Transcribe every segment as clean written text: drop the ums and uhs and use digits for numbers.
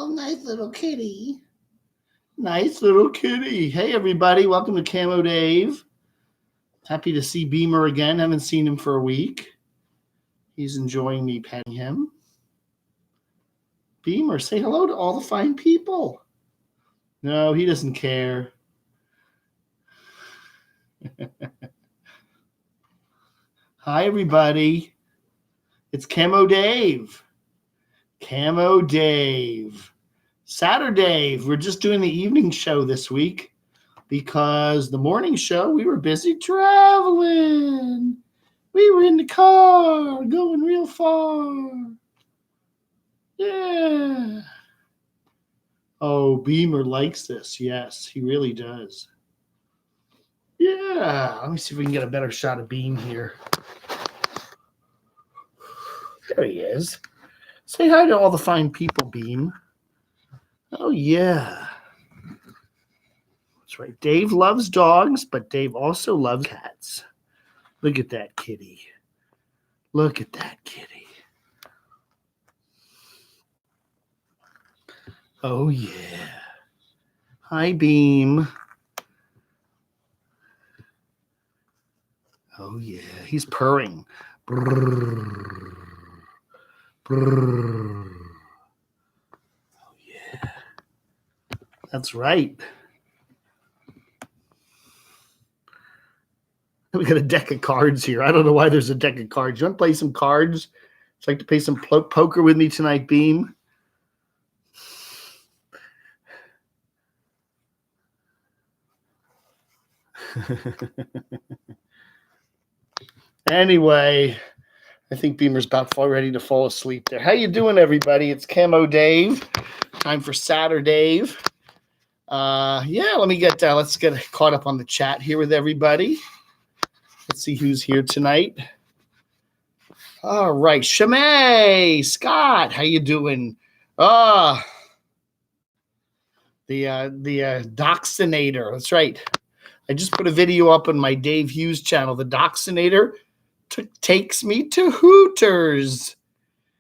Oh, nice little kitty. Nice little kitty. Hey, everybody. Welcome to Camo Dave. Happy to see Beamer again. Haven't seen him for a week. He's enjoying me petting him. Beamer, say hello to all the fine people. No, he doesn't care. Hi, everybody. It's Camo Dave. Camo Dave. SaturDAVE. We're just doing the evening show this week because the morning show, we were busy traveling. We were in the car going real far. Yeah. Oh, Beamer likes this. Yes, he really does. Yeah. Let me see if we can get a better shot of Beam here. There he is. Say hi to all the fine people, Beam. Oh, yeah. That's right. Dave loves dogs, but Dave also loves cats. Look at that kitty. Look at that kitty. Oh, yeah. Hi, Beam. Oh, yeah. He's purring. Brrr. Brrr. Oh, yeah. That's right. We got a deck of cards here. I don't know why there's a deck of cards. You want to play some cards? Would you like to play some poker with me tonight, Beam? Anyway, I think Beamer's about ready to fall asleep there. How you doing, everybody? It's Camo Dave. Time for SaturDAVE. Yeah, let's get caught up on the chat here with everybody. Let's see who's here tonight. All right, Shamay, Scott, how you doing? The Doxinator. That's right. I just put a video up on my Dave Hughes channel. The Doxinator takes me to Hooters.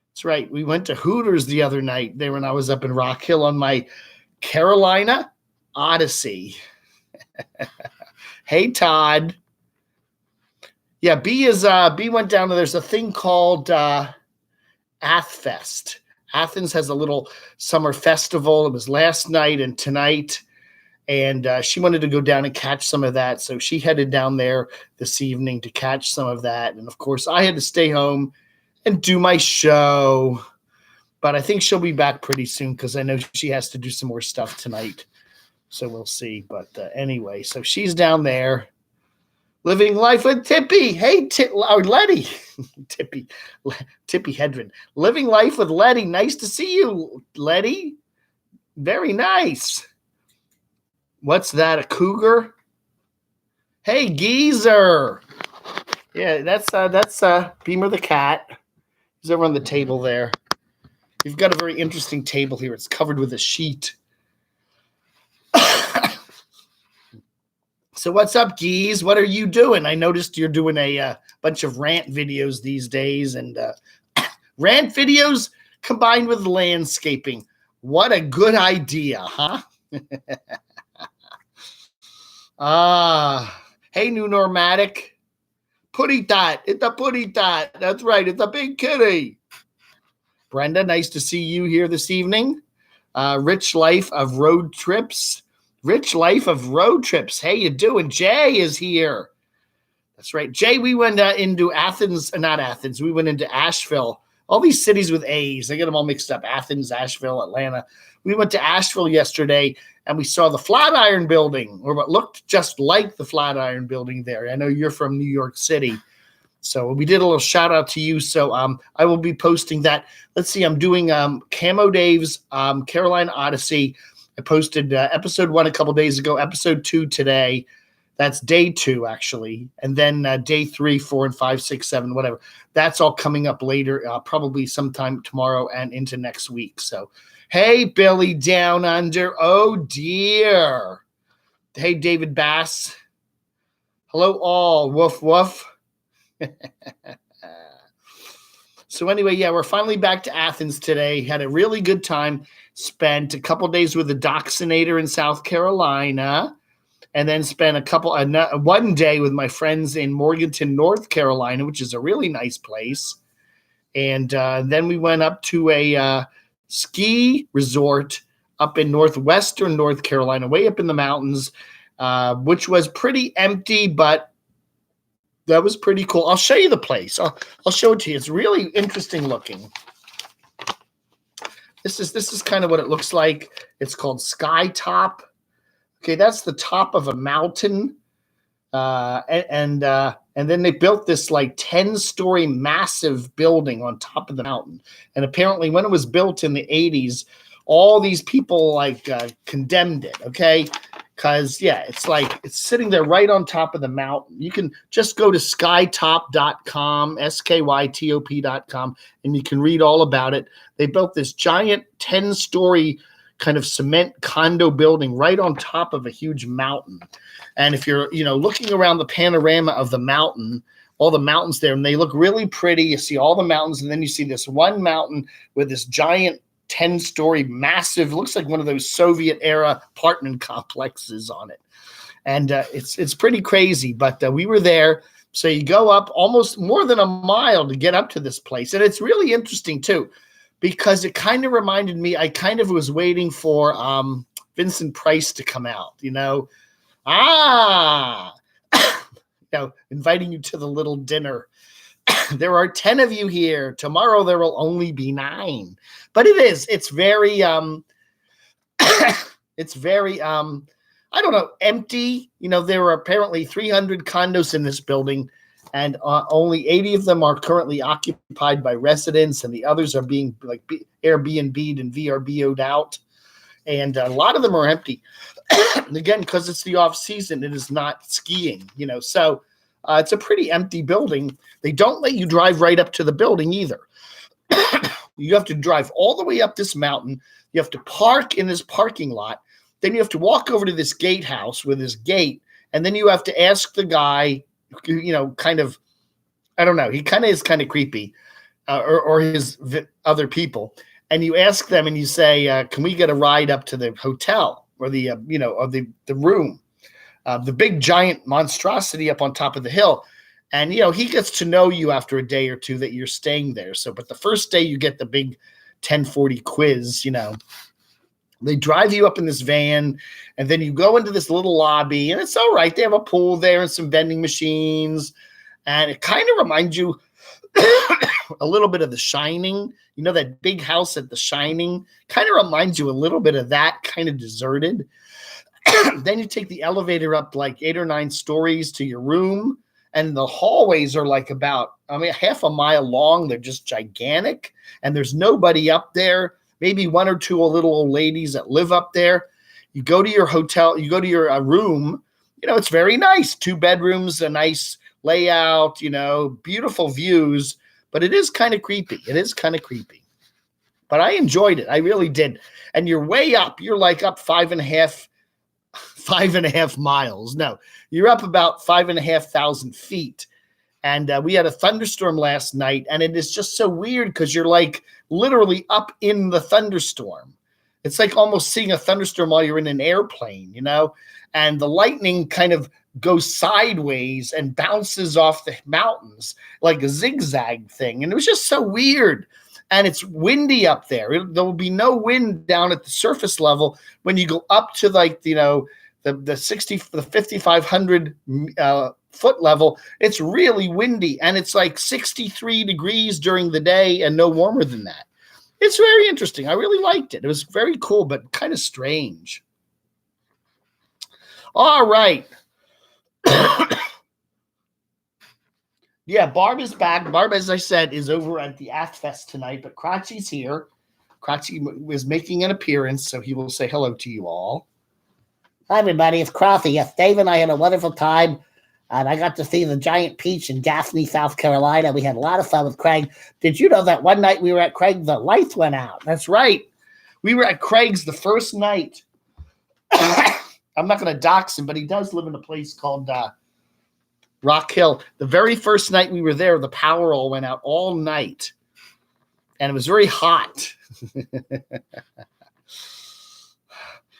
That's right. We went to Hooters the other night there when I was up in Rock Hill on my Carolina Odyssey. Hey, Todd. Yeah, B went down to, there's a thing called Athfest. Athens has a little summer festival. It was last night and tonight. And she wanted to go down and catch some of that. So she headed down there this evening to catch some of that. And, of course, I had to stay home and do my show. But I think she'll be back pretty soon because I know she has to do some more stuff tonight. So we'll see. But anyway, so she's down there living life with Tippy. Hey, Letty. Tippy Hedren. Living life with Letty. Nice to see you, Letty. Very nice. What's that, a cougar? Hey, Geezer. Yeah, that's Beamer the cat. He's over on the table there. We've got a very interesting table here. It's covered with a sheet. So what's up, Geese? What are you doing? I noticed you're doing a bunch of rant videos these days, and rant videos combined with landscaping. What a good idea, huh? Hey, New Normatic. Putty Tot. It's a Putty Tot. That's right. It's a big kitty. Brenda, nice to see you here this evening. Rich Life of Road Trips. Rich Life of Road Trips. Hey, you doing? Jay is here. That's right. Jay, we went into Athens. Not Athens. We went into Asheville. All these cities with A's. I get them all mixed up. Athens, Asheville, Atlanta. We went to Asheville yesterday, and we saw the Flatiron Building, or what looked just like the Flatiron Building there. I know you're from New York City. So we did a little shout out to you. So I will be posting that. Let's see. I'm doing Camo Dave's Carolina Odyssey. I posted episode 1 a couple days ago, episode 2 today. That's day 2, actually. And then day 3, 4, and 5, 6, 7, whatever. That's all coming up later, probably sometime tomorrow and into next week. So, hey, Billy Down Under. Oh, dear. Hey, David Bass. Hello, all. Woof, woof. So anyway, yeah, we're finally back to Athens today. Had a really good time. Spent a couple days with the Doxinator in South Carolina, and then spent one day with my friends in Morganton, North Carolina, which is a really nice place. And then we went up to a ski resort up in northwestern North Carolina, way up in the mountains, which was pretty empty, but that was pretty cool. I'll show you the place. I'll show it to you. It's really interesting looking. This is kind of what it looks like. It's called Sky Top. Okay, that's the top of a mountain, and then they built this like 10-story massive building on top of the mountain. And apparently, when it was built in the 80s, all these people condemned it. Okay. Because, yeah, it's sitting there right on top of the mountain. You can just go to skytop.com, SKYTOP.com, and you can read all about it. They built this giant 10-story kind of cement condo building right on top of a huge mountain. And if you're, looking around the panorama of the mountain, all the mountains there, and they look really pretty. You see all the mountains, and then you see this one mountain with this giant 10-story massive, looks like one of those Soviet era apartment complexes on it. And it's pretty crazy, but we were there. So you go up almost more than a mile to get up to this place. And it's really interesting too, because it kind of reminded me, I kind of was waiting for Vincent Price to come out, inviting you to the little dinner. There are 10 of you here. Tomorrow there will only be 9. But it's very empty. There are apparently 300 condos in this building, and only 80 of them are currently occupied by residents, and the others are being Airbnb'd and VRBO'd out. And a lot of them are empty. Again, because it's the off season, it is not skiing, so it's a pretty empty building. They don't let you drive right up to the building either. You have to drive all the way up this mountain. You have to park in this parking lot. Then you have to walk over to this gatehouse with this gate. And then you have to ask the guy, kind of, I don't know, he kind of is kind of creepy, or his other people. And you ask them and you say, can we get a ride up to the hotel or the room? The big giant monstrosity up on top of the hill. And, he gets to know you after a day or two that you're staying there. So, but the first day you get the big 1040 quiz, they drive you up in this van, and then you go into this little lobby, and it's all right. They have a pool there and some vending machines. And it kind of reminds you a little bit of The Shining. That big house at The Shining kind of reminds you a little bit of that, kind of deserted. Then you take the elevator up like 8 or 9 stories to your room, and the hallways are like about, half a mile long. They're just gigantic, and there's nobody up there. Maybe 1 or 2 little old ladies that live up there. You go to your hotel, you go to your room. It's very nice. 2 bedrooms, a nice layout, beautiful views, but it is kind of creepy. But I enjoyed it. I really did. And you're way up. You're like up 5.5 miles. No, you're up about 5,500 feet. And we had a thunderstorm last night, and it is just so weird because you're like literally up in the thunderstorm. It's like almost seeing a thunderstorm while you're in an airplane, and the lightning kind of goes sideways and bounces off the mountains like a zigzag thing. And it was just so weird. And it's windy up there. There will be no wind down at the surface level when you go up to the 5,500 foot level. It's really windy, and it's like 63 degrees during the day and no warmer than that. It's very interesting. I really liked it. It was very cool, but kind of strange. All right. Yeah, Barb is back. Barb, as I said, is over at the Athfest tonight, but Kratzy's here. Kratzy was making an appearance, so he will say hello to you all. Hi, everybody. It's Kratzy. Yes, Dave and I had a wonderful time, and I got to see the giant peach in Gaffney, South Carolina. We had a lot of fun with Craig. Did you know that one night we were at Craig, the lights went out? That's right. We were at Craig's the first night. I'm not going to dox him, but he does live in a place called Rock Hill. The very first night we were there, the power all went out all night. and it was very hot.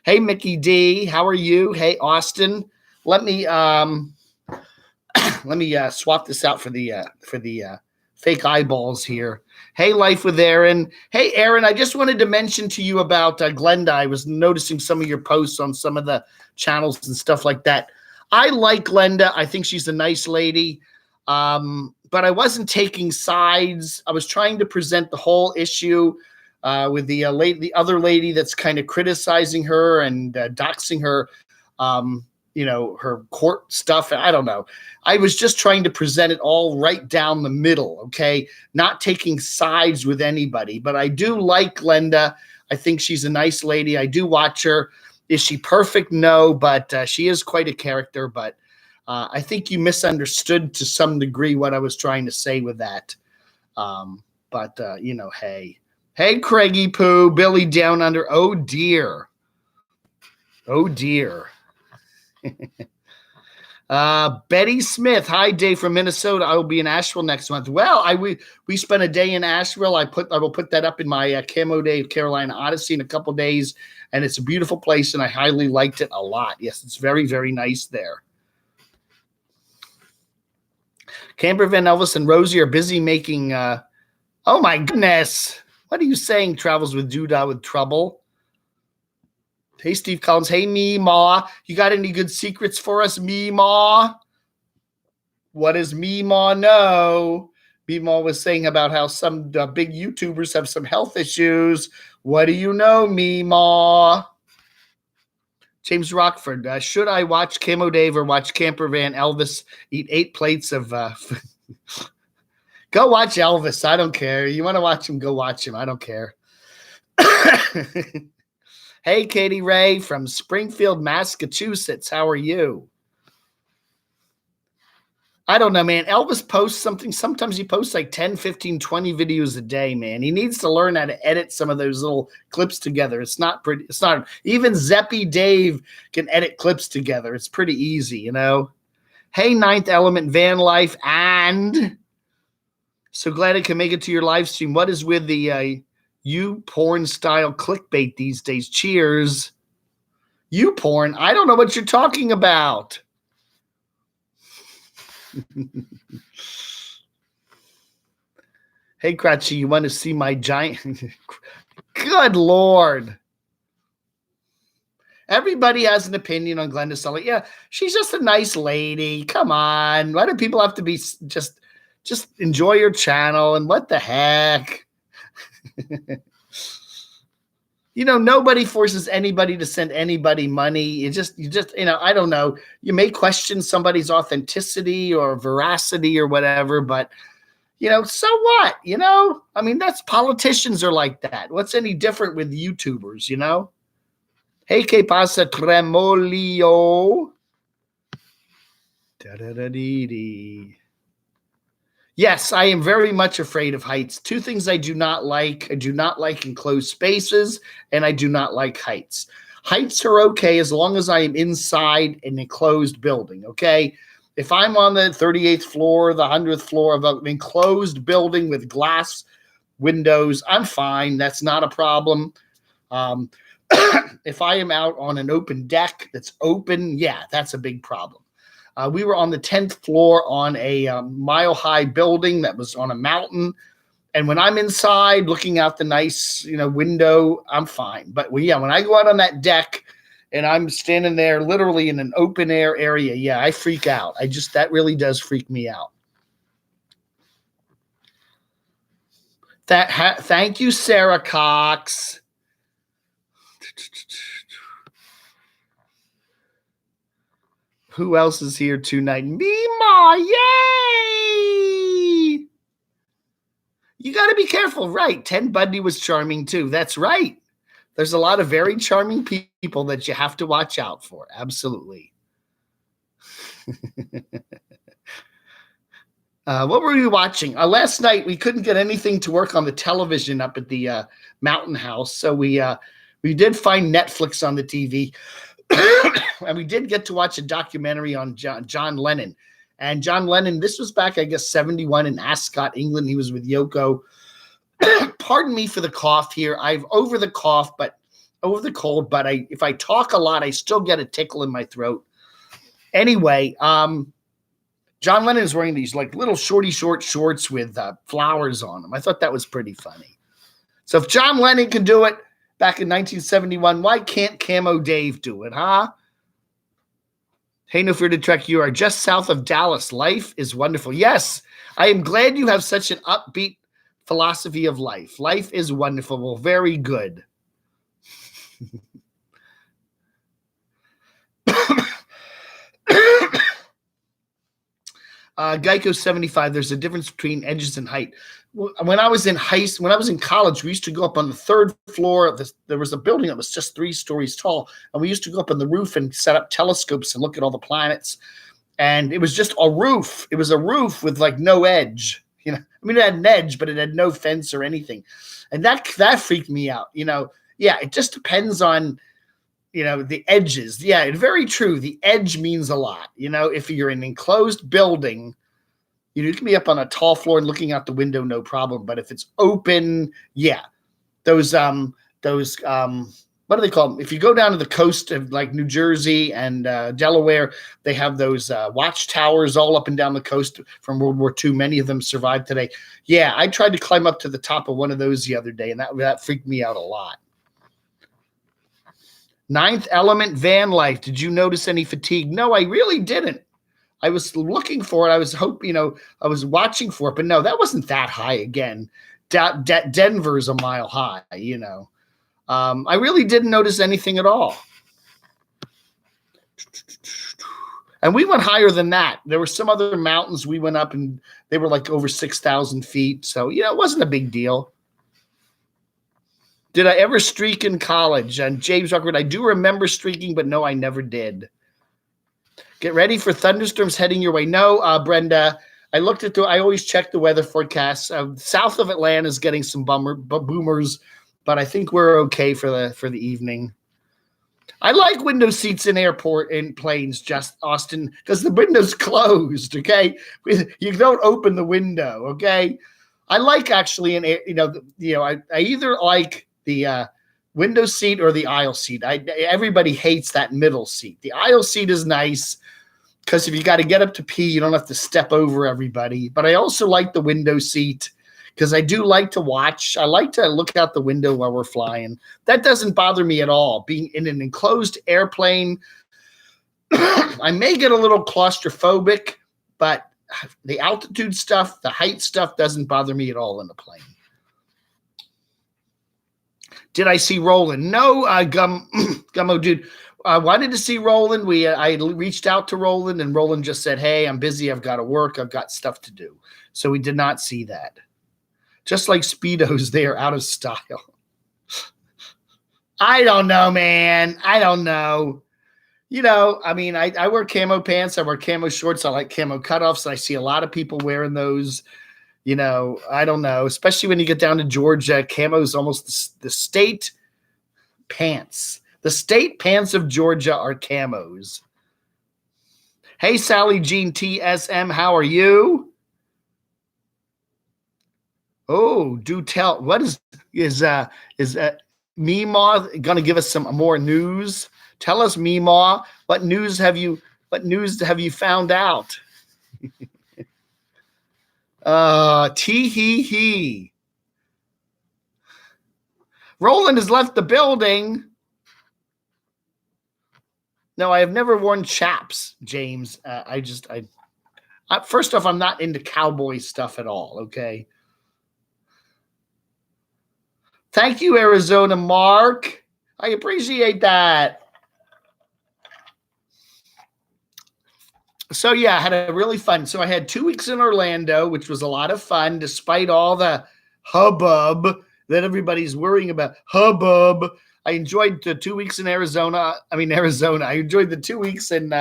Hey, Mickey D, how are you? Hey, Austin, let me swap this out for the fake eyeballs here. Hey, Life with Aaron. Hey, Aaron, I just wanted to mention to you about Glenda. I was noticing some of your posts on some of the channels and stuff like that. I like Glenda. I think she's a nice lady, but I wasn't taking sides. I was trying to present the whole issue with the other lady that's kind of criticizing her and doxing her, her court stuff. I don't know. I was just trying to present it all right down the middle, okay? Not taking sides with anybody, but I do like Glenda. I think she's a nice lady. I do watch her. Is she perfect? No, but she is quite a character, but I think you misunderstood to some degree what I was trying to say with that. Hey. Hey, Craigie Poo, Billy Down Under. Oh, dear. Oh, dear. Betty Smith. Hi, Dave from Minnesota. I will be in Asheville next month. Well, we spent a day in Asheville. I will put that up in my CamoDAVE Carolina Odyssey in a couple days, and it's a beautiful place, and I highly liked it a lot. Yes, it's very, very nice there. Camper Van Elvis and Rosie are busy making oh my goodness. What are you saying? Travels with Doodah with trouble. Hey, Steve Collins. Hey, Meemaw. You got any good secrets for us, Meemaw? What does Meemaw know? Meemaw was saying about how some big YouTubers have some health issues. What do you know, Meemaw? James Rockford. Should I watch CamoDAVE or watch Camper Van Elvis eat 8 plates of Go watch Elvis. I don't care. You want to watch him, go watch him. I don't care. Hey, Katie Ray from Springfield, Massachusetts. How are you? I don't know, man. Elvis posts something. Sometimes he posts like 10, 15, 20 videos a day, man. He needs to learn how to edit some of those little clips together. It's not pretty. It's not. Even Zeppy Dave can edit clips together. It's pretty easy, you know. Hey, Ninth Element Van Life, and so glad I can make it to your live stream. What is with the you porn style clickbait these days? Cheers. You porn? I don't know what you're talking about. Hey, Cratchy, you want to see my giant? Good Lord. Everybody has an opinion on Glenda Sully. Yeah, she's just a nice lady. Come on. Why do people have to be just enjoy your channel? And what the heck? Nobody forces anybody to send anybody money. You just, I don't know. You may question somebody's authenticity or veracity or whatever, but, so what? I mean, that's politicians are like that. What's any different with YouTubers, Hey, que pasa, Tremolio? Da-da-da-dee-dee. Yes, I am very much afraid of heights. 2 things I do not like. I do not like enclosed spaces, and I do not like heights. Heights are okay as long as I am inside an enclosed building, okay? If I'm on the 38th floor, the 100th floor of an enclosed building with glass windows, I'm fine. That's not a problem. If I am out on an open deck that's open, yeah, that's a big problem. We were on the 10th floor on a mile-high building that was on a mountain. And when I'm inside looking out the nice, window, I'm fine. But when I go out on that deck and I'm standing there literally in an open air area, yeah, I freak out. That really does freak me out. Thank you, Sarah Cox. Who else is here tonight? Mima, yay! You got to be careful, right? Ted Bundy was charming too. That's right. There's a lot of very charming people that you have to watch out for. Absolutely. What were we watching? Last night, we couldn't get anything to work on the television up at the Mountain House. So we did find Netflix on the TV. And we did get to watch a documentary on John Lennon. And John Lennon, this was back, I guess, 71 in Ascot, England. He was with Yoko. Pardon me for the cough here. I've over the cold, but if I talk a lot, I still get a tickle in my throat. Anyway, John Lennon is wearing these like little short shorts with flowers on them. I thought that was pretty funny. So if John Lennon can do it back in 1971, why can't Camo Dave do it, huh? Hey, No Fear to Trek, you are just south of Dallas. Life is wonderful. Yes, I am glad you have such an upbeat philosophy of life. Life is wonderful. Well, very good. Geico 75. There's a difference between edges and height. When I was in college, we used to go up on the third floor. There was a building that was just 3 stories tall, and we used to go up on the roof and set up telescopes and look at all the planets. And it was just a roof. It was a roof with like no edge. I mean, it had an edge, but it had no fence or anything. And that freaked me out. Yeah, it just depends on the edges. Yeah, very true. The edge means a lot. If you're in an enclosed building, you can be up on a tall floor and looking out the window, no problem. But if it's open, yeah, those what do they call them? If you go down to the coast of like New Jersey and Delaware, they have those watchtowers all up and down the coast from World War II. Many of them survived today. Yeah, I tried to climb up to the top of one of those the other day, and that freaked me out a lot. Ninth Element van life. Did you notice any fatigue? No, I really didn't. I was looking for it. I was hoping, I was watching for it, but no, that wasn't that high again. Denver's a mile high, I really didn't notice anything at all. And we went higher than that. There were some other mountains we went up, and they were like over 6,000 feet. So, it wasn't a big deal. Did I ever streak in college? And James Ruckford, I do remember streaking, but no, I never did. Get ready for thunderstorms heading your way. No, Brenda, I always check the weather forecast. South of Atlanta is getting some boomers, but I think we're okay for the evening. I like window seats in planes, just Austin, because the window's closed. Okay, you don't open the window. Okay, I like actually I either like the window seat or the aisle seat. Everybody hates that middle seat. The aisle seat is nice because if you got to get up to pee, you don't have to step over everybody. But I also like the window seat because I do like to watch. I like to look out the window while we're flying. That doesn't bother me at all. Being in an enclosed airplane, I may get a little claustrophobic, but the altitude stuff, the height stuff doesn't bother me at all in the plane. Did I see Roland? No, Gummo dude. I wanted to see Roland. I reached out to Roland, and Roland just said, hey, I'm busy. I've got to work. I've got stuff to do. So we did not see that. Just like Speedos, they are out of style. I don't know, man. I don't know. I mean, I wear camo pants. I wear camo shorts. I like camo cutoffs. I see a lot of people wearing those. I don't know, especially when you get down to Georgia, camo is almost the state pants. The state pants of Georgia are camos. Hey, Sally Jean TSM, how are you? Oh, do tell. What is Meemaw going to give us some more news? Tell us, Meemaw, what news have you found out? Tee hee hee. Roland has left the building. No, I have never worn chaps, James. First off, I'm not into cowboy stuff at all. Okay. Thank you, Arizona Mark. I appreciate that. So, yeah, I had a really fun. So I had 2 weeks in Orlando, which was a lot of fun, despite all the hubbub that everybody's worrying about. Hubbub. I enjoyed the 2 weeks in Arizona. I enjoyed the 2 weeks in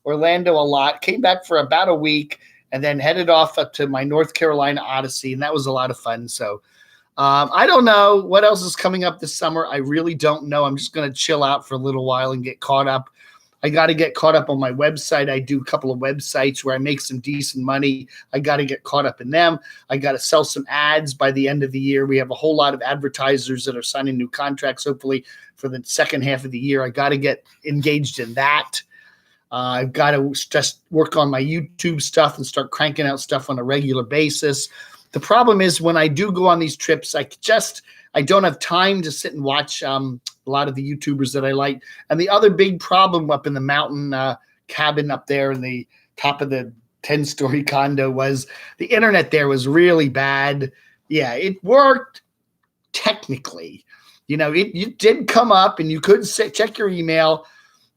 Orlando a lot. Came back for about a week and then headed off up to my North Carolina Odyssey, and that was a lot of fun. So I don't know what else is coming up this summer. I really don't know. I'm just going to chill out for a little while and get caught up. I got to get caught up on my website. I do a couple of websites where I make some decent money. I got to get caught up in them. I got to sell some ads by the end of the year. We have a whole lot of advertisers that are signing new contracts, hopefully for the second half of the year. I got to get engaged in that. I've got to just work on my YouTube stuff and start cranking out stuff on a regular basis. The problem is when I do go on these trips, I don't have time to sit and watch a lot of the YouTubers that I like. And the other big problem up in the mountain cabin up there in the top of the 10-story condo was the internet there was really bad. Yeah, it worked technically. It did come up and you could check your email.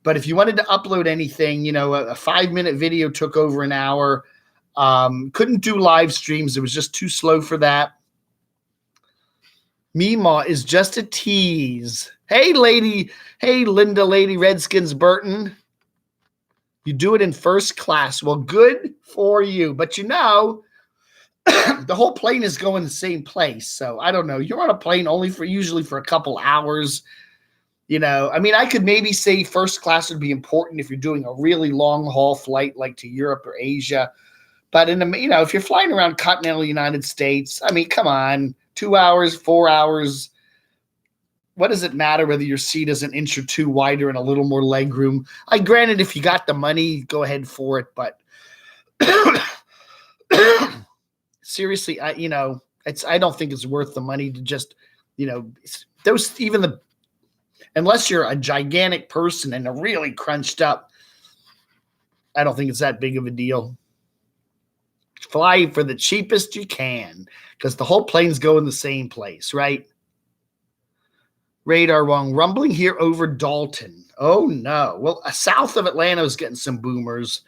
But if you wanted to upload anything, a 5-minute video took over an hour. Couldn't do live streams. It was just too slow for that. Meemaw is just a tease. Hey, Linda, Lady Redskins Burton. You do it in first class. Well, good for you. But the whole plane is going the same place. So I don't know. You're on a plane usually for a couple hours. I could maybe say first class would be important if you're doing a really long haul flight like to Europe or Asia. But if you're flying around continental United States, come on, 2 hours, 4 hours. What does it matter whether your seat is an inch or two wider and a little more leg room? Granted, if you got the money, go ahead for it. But seriously, I don't think it's worth the money to just, unless you're a gigantic person and are really crunched up, I don't think it's that big of a deal. Fly for the cheapest you can because the whole plane's going the same place, right? Radar wrong. Rumbling here over Dalton. Oh, no. Well, south of Atlanta is getting some boomers.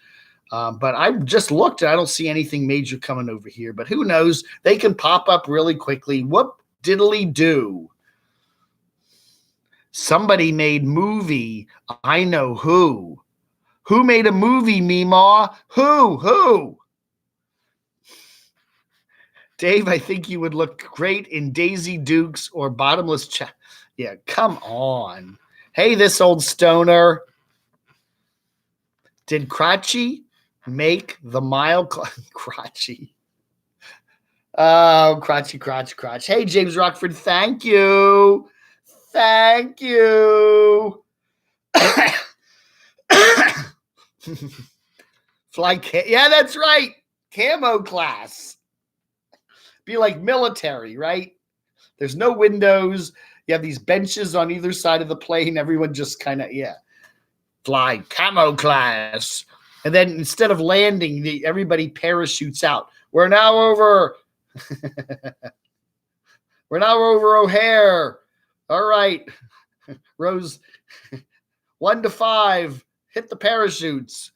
But I just looked and I don't see anything major coming over here. But who knows? They can pop up really quickly. Whoop diddly do. Somebody made movie. I know who. Who made a movie, Meemaw? Who? Dave, I think you would look great in Daisy Dukes or Bottomless Yeah, come on. Hey, this old stoner. Did Crotchy make the mile? Crotchy. Oh, Crotch. Hey, James Rockford, thank you. Thank you. Yeah, that's right. Camo class. Be like military, right? There's no windows. You have these benches on either side of the plane. Everyone just kind of, fly camo class. And then instead of landing, everybody parachutes out. We're now over O'Hare. All right. Rows 1 to 5. Hit the parachutes.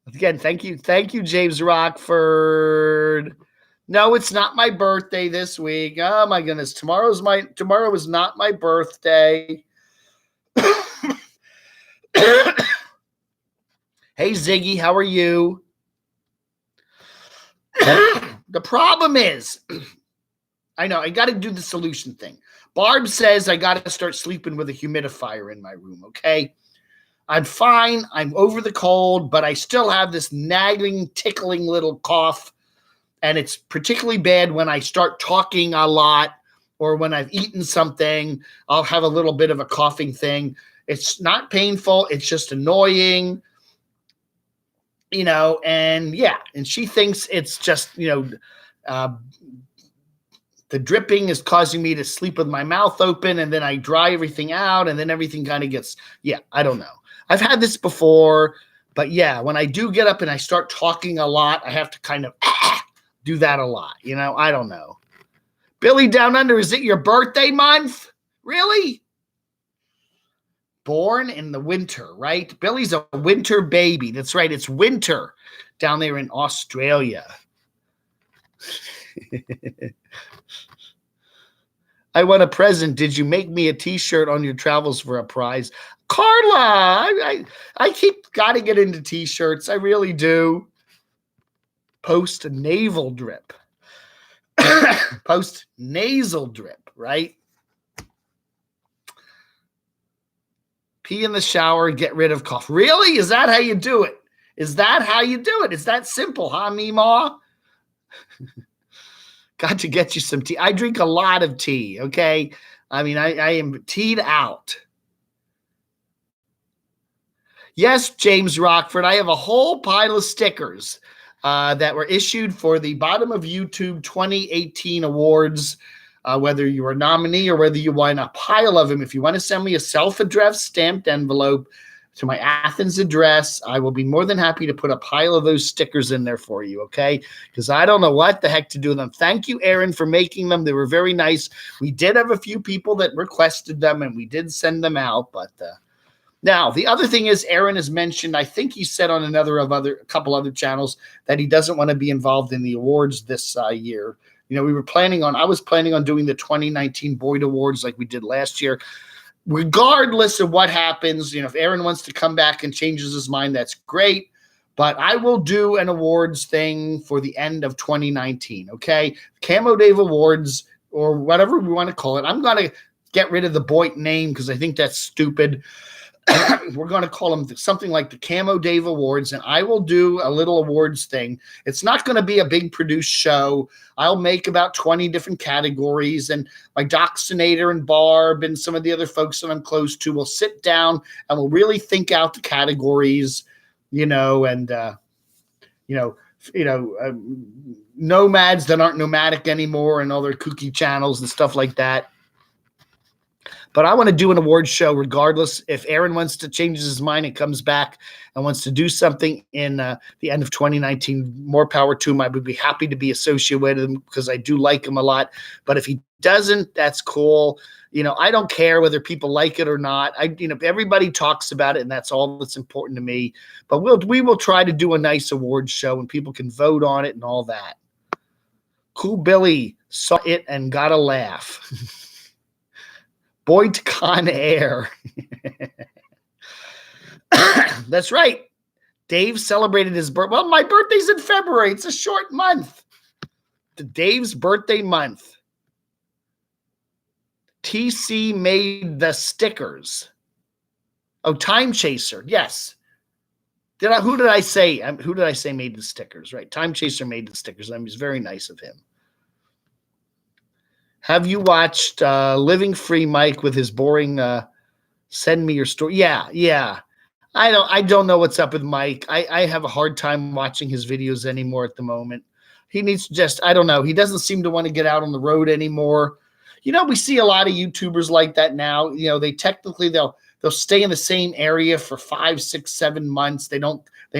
Again, thank you, James Rockford. No, it's not my birthday this week. Oh my goodness, tomorrow is not my birthday. Hey Ziggy, how are you? The problem is, I know I got to do the solution thing. Barb says I got to start sleeping with a humidifier in my room. Okay. I'm fine. I'm over the cold, but I still have this nagging, tickling little cough. And it's particularly bad when I start talking a lot or when I've eaten something. I'll have a little bit of a coughing thing. It's not painful. It's just annoying, and she thinks it's just, the dripping is causing me to sleep with my mouth open and then I dry everything out and then everything kind of gets, I don't know. I've had this before, but when I do get up and I start talking a lot, I have to kind of do that a lot. I don't know. Billy Down Under, is it your birthday month? Really? Born in the winter, right? Billy's a winter baby. That's right. It's winter down there in Australia. I want a present. Did you make me a t-shirt on your travels for a prize? Carla, I keep got to get into t-shirts. I really do. Post navel drip. Post nasal drip, right? Pee in the shower, get rid of cough. Really? Is that how you do it? Is that how you do it? It's that simple, huh, Meemaw? Got to get you some tea. I drink a lot of tea, okay? I mean, I am teed out. Yes, James Rockford, I have a whole pile of stickers that were issued for the Bottom of YouTube 2018 awards, whether you're a nominee or whether you want a pile of them. If you want to send me a self-addressed stamped envelope to my Athens address, I will be more than happy to put a pile of those stickers in there for you, okay? Because I don't know what the heck to do with them. Thank you, Aaron, for making them. They were very nice. We did have a few people that requested them, and we did send them out, but now, the other thing is Aaron has mentioned, I think he said on a couple other channels that he doesn't want to be involved in the awards this year. You know, I was planning on doing the 2019 Boyd Awards like we did last year. Regardless of what happens, you know, if Aaron wants to come back and changes his mind, that's great. But I will do an awards thing for the end of 2019, okay? CamoDAVE Awards, or whatever we want to call it. I'm going to get rid of the Boyd name because I think that's stupid. We're going to call them something like the CamoDAVE Awards, and I will do a little awards thing. It's not going to be a big produced show. I'll make about 20 different categories, and my Doxinator and Barb and some of the other folks that I'm close to will sit down and we'll really think out the categories, and nomads that aren't nomadic anymore and other kooky channels and stuff like that. But I want to do an awards show regardless. If Aaron wants to change his mind and comes back and wants to do something in the end of 2019, more power to him. I would be happy to be associated with him because I do like him a lot. But if he doesn't, that's cool. I don't care whether people like it or not. Everybody talks about it, and that's all that's important to me. But we will try to do a nice awards show, and people can vote on it and all that. Cool Billy saw it and got a laugh. Boyd Con Air. That's right. Dave celebrated his birthday. Well, my birthday's in February. It's a short month. Dave's birthday month. TC made the stickers. Oh, Time Chaser. Yes. Who did I say made the stickers? Right. Time Chaser made the stickers. It was very nice of him. Have you watched Living Free Mike with his boring send me your story? Yeah. I don't know what's up with Mike. I have a hard time watching his videos anymore at the moment. He needs to I don't know. He doesn't seem to want to get out on the road anymore. We see a lot of YouTubers like that now. They'll stay in the same area for 5, 6, 7 months. They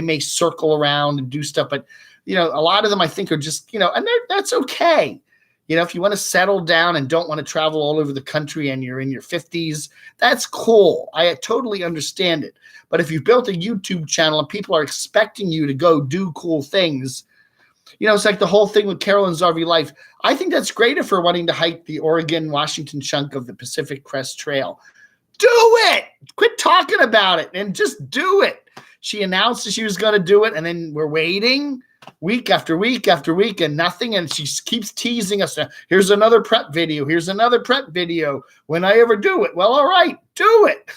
may circle around and do stuff, but a lot of them I think are just, and that's okay. If you want to settle down and don't want to travel all over the country and you're in your 50s, that's cool. I totally understand it. But if you've built a YouTube channel and people are expecting you to go do cool things, it's like the whole thing with Carolyn's RV Life. I think that's great if we're wanting to hike the Oregon-Washington chunk of the Pacific Crest Trail. Do it! Quit talking about it and just do it. She announced that she was going to do it, and then we're waiting week after week after week and nothing, and she keeps teasing us. Here's another prep video. Here's another prep video. When I ever do it, well, all right, do it.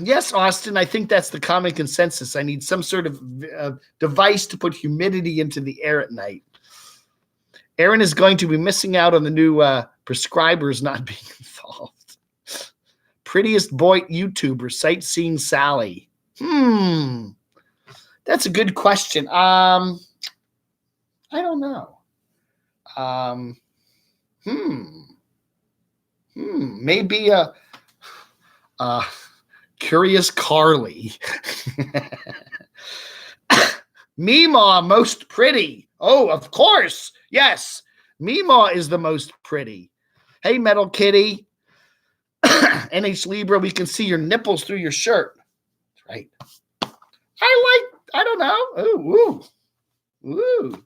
Yes, Austin, I think that's the common consensus. I need some sort of device to put humidity into the air at night. Aaron is going to be missing out on the new prescribers not being involved. Prettiest boy YouTuber, Sightseeing Sally. That's a good question. I don't know. Maybe a Curious Carly. Meemaw, most pretty. Oh, of course. Yes. Meemaw is the most pretty. Hey, Metal Kitty. NH Libra, we can see your nipples through your shirt. That's right. I don't know. Ooh.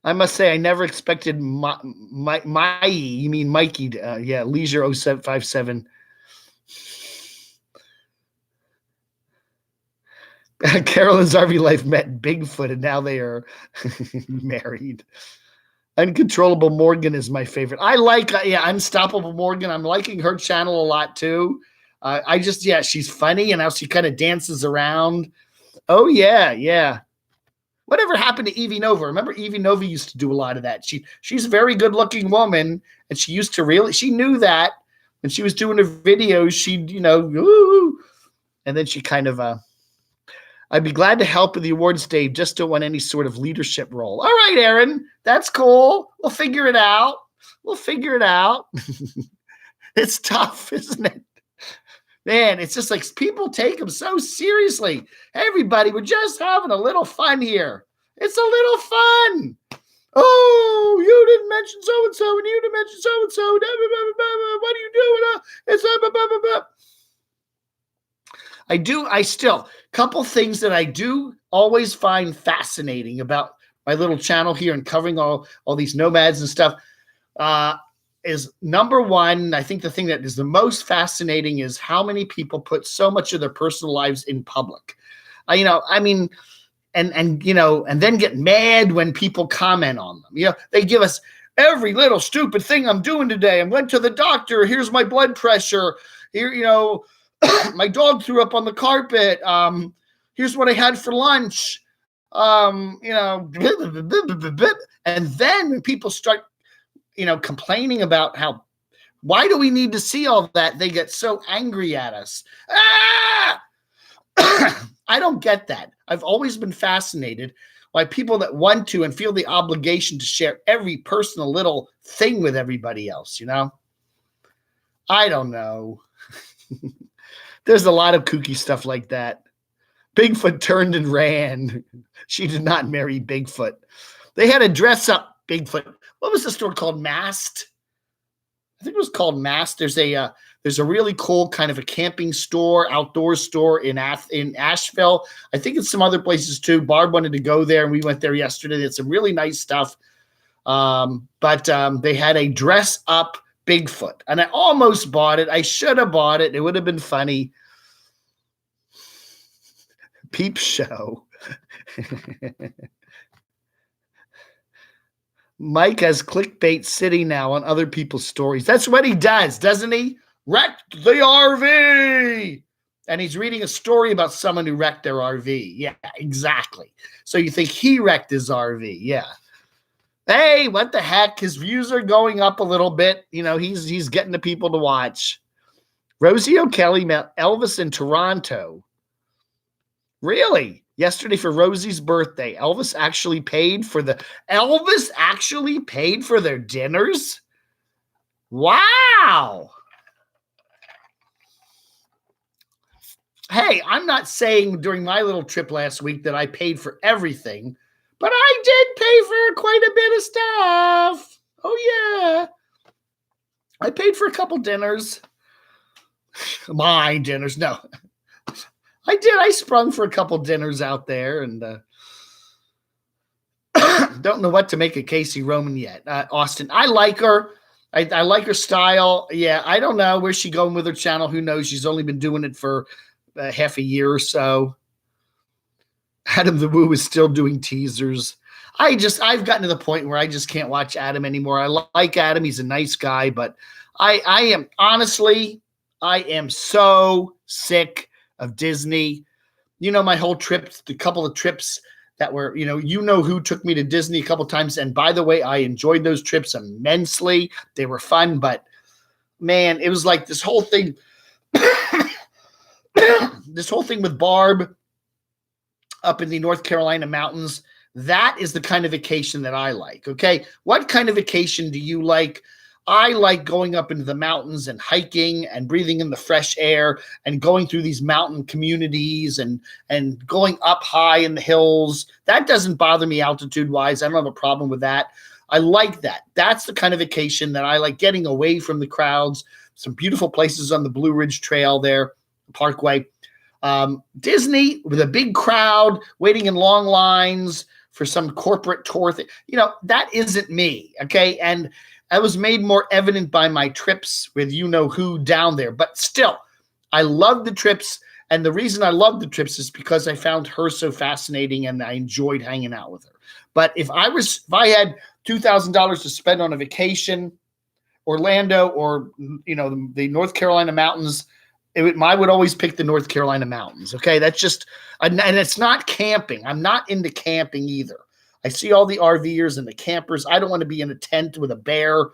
I must say, I never expected you mean Mikey, Leisure 0757. Carolyn's RV Life met Bigfoot, and now they are married. Uncontrollable Morgan is my favorite. I like, Unstoppable Morgan. I'm liking her channel a lot too. She's funny and how she kind of dances around. Oh, yeah. Whatever happened to Evie Nova? Remember Evie Nova used to do a lot of that. She's a very good looking woman, and she used to she knew that when she was doing her videos, she'd, and then she kind of, I'd be glad to help with the awards, Dave. Just don't want any sort of leadership role. All right, Aaron, that's cool. We'll figure it out. It's tough, isn't it? Man, it's just like people take them so seriously. Everybody, we're just having a little fun here. It's a little fun. Oh, you didn't mention so-and-so, and you didn't mention so-and-so. What are you doing? Couple things that I do always find fascinating about my little channel here and covering all these nomads and stuff. Is number one, I think the thing that is the most fascinating is how many people put so much of their personal lives in public. And then get mad when people comment on them. They give us every little stupid thing I'm doing today. I went to the doctor. Here's my blood pressure. Here, my dog threw up on the carpet. Here's what I had for lunch. And then when people start complaining about why do we need to see all that? They get so angry at us. I don't get that. I've always been fascinated by people that want to and feel the obligation to share every personal little thing with everybody else, I don't know. There's a lot of kooky stuff like that. Bigfoot turned and ran. She did not marry Bigfoot. They had to dress up Bigfoot. What was the store called? Mast? I think it was called Mast. There's a really cool kind of a camping store, outdoor store in Asheville. I think it's some other places too. Barb wanted to go there, and we went there yesterday. They had some really nice stuff. But they had a dress up Bigfoot, and I almost bought it. I should have bought it. It would have been funny. Peep show. Mike has clickbait sitting now on other people's stories. That's what he does, doesn't he? Wrecked the RV. And he's reading a story about someone who wrecked their RV. Yeah, exactly. So you think he wrecked his RV. Yeah. Hey, what the heck? His views are going up a little bit. He's getting the people to watch. Rosie O'Kelly met Elvis in Toronto. Really? Yesterday for Rosie's birthday, Elvis actually paid for their dinners? Wow. Hey, I'm not saying during my little trip last week that I paid for everything, but I did pay for quite a bit of stuff. Oh, yeah. I paid for a couple dinners. My dinners, no. I did. I sprung for a couple dinners out there, and don't know what to make of Casey Roman yet. Austin, I like her. I like her style. Yeah, I don't know where's she going with her channel. Who knows? She's only been doing it for half a year or so. Adam the Woo is still doing teasers. I've gotten to the point where I just can't watch Adam anymore. I like Adam. He's a nice guy, but I am so sick of Disney. My whole trip, the couple of trips that were, who took me to Disney a couple of times. And by the way, I enjoyed those trips immensely. They were fun, but man, it was like this whole thing, with Barb up in the North Carolina mountains. That is the kind of vacation that I like. Okay. What kind of vacation do you like? I like going up into the mountains and hiking and breathing in the fresh air and going through these mountain communities and going up high in the hills. That doesn't bother me altitude-wise. I don't have a problem with that. I like that. That's the kind of vacation that I like, getting away from the crowds. Some beautiful places on the Blue Ridge Trail there, Parkway. Disney with a big crowd waiting in long lines for some corporate tour thing. That isn't me, okay? And that was made more evident by my trips with who down there. But still, I love the trips. And the reason I love the trips is because I found her so fascinating and I enjoyed hanging out with her. But if I had $2,000 to spend on a vacation, Orlando or the North Carolina mountains, I would always pick the North Carolina mountains. Okay, that's just, and it's not camping. I'm not into camping either. I see all the RVers and the campers. I don't want to be in a tent with a bear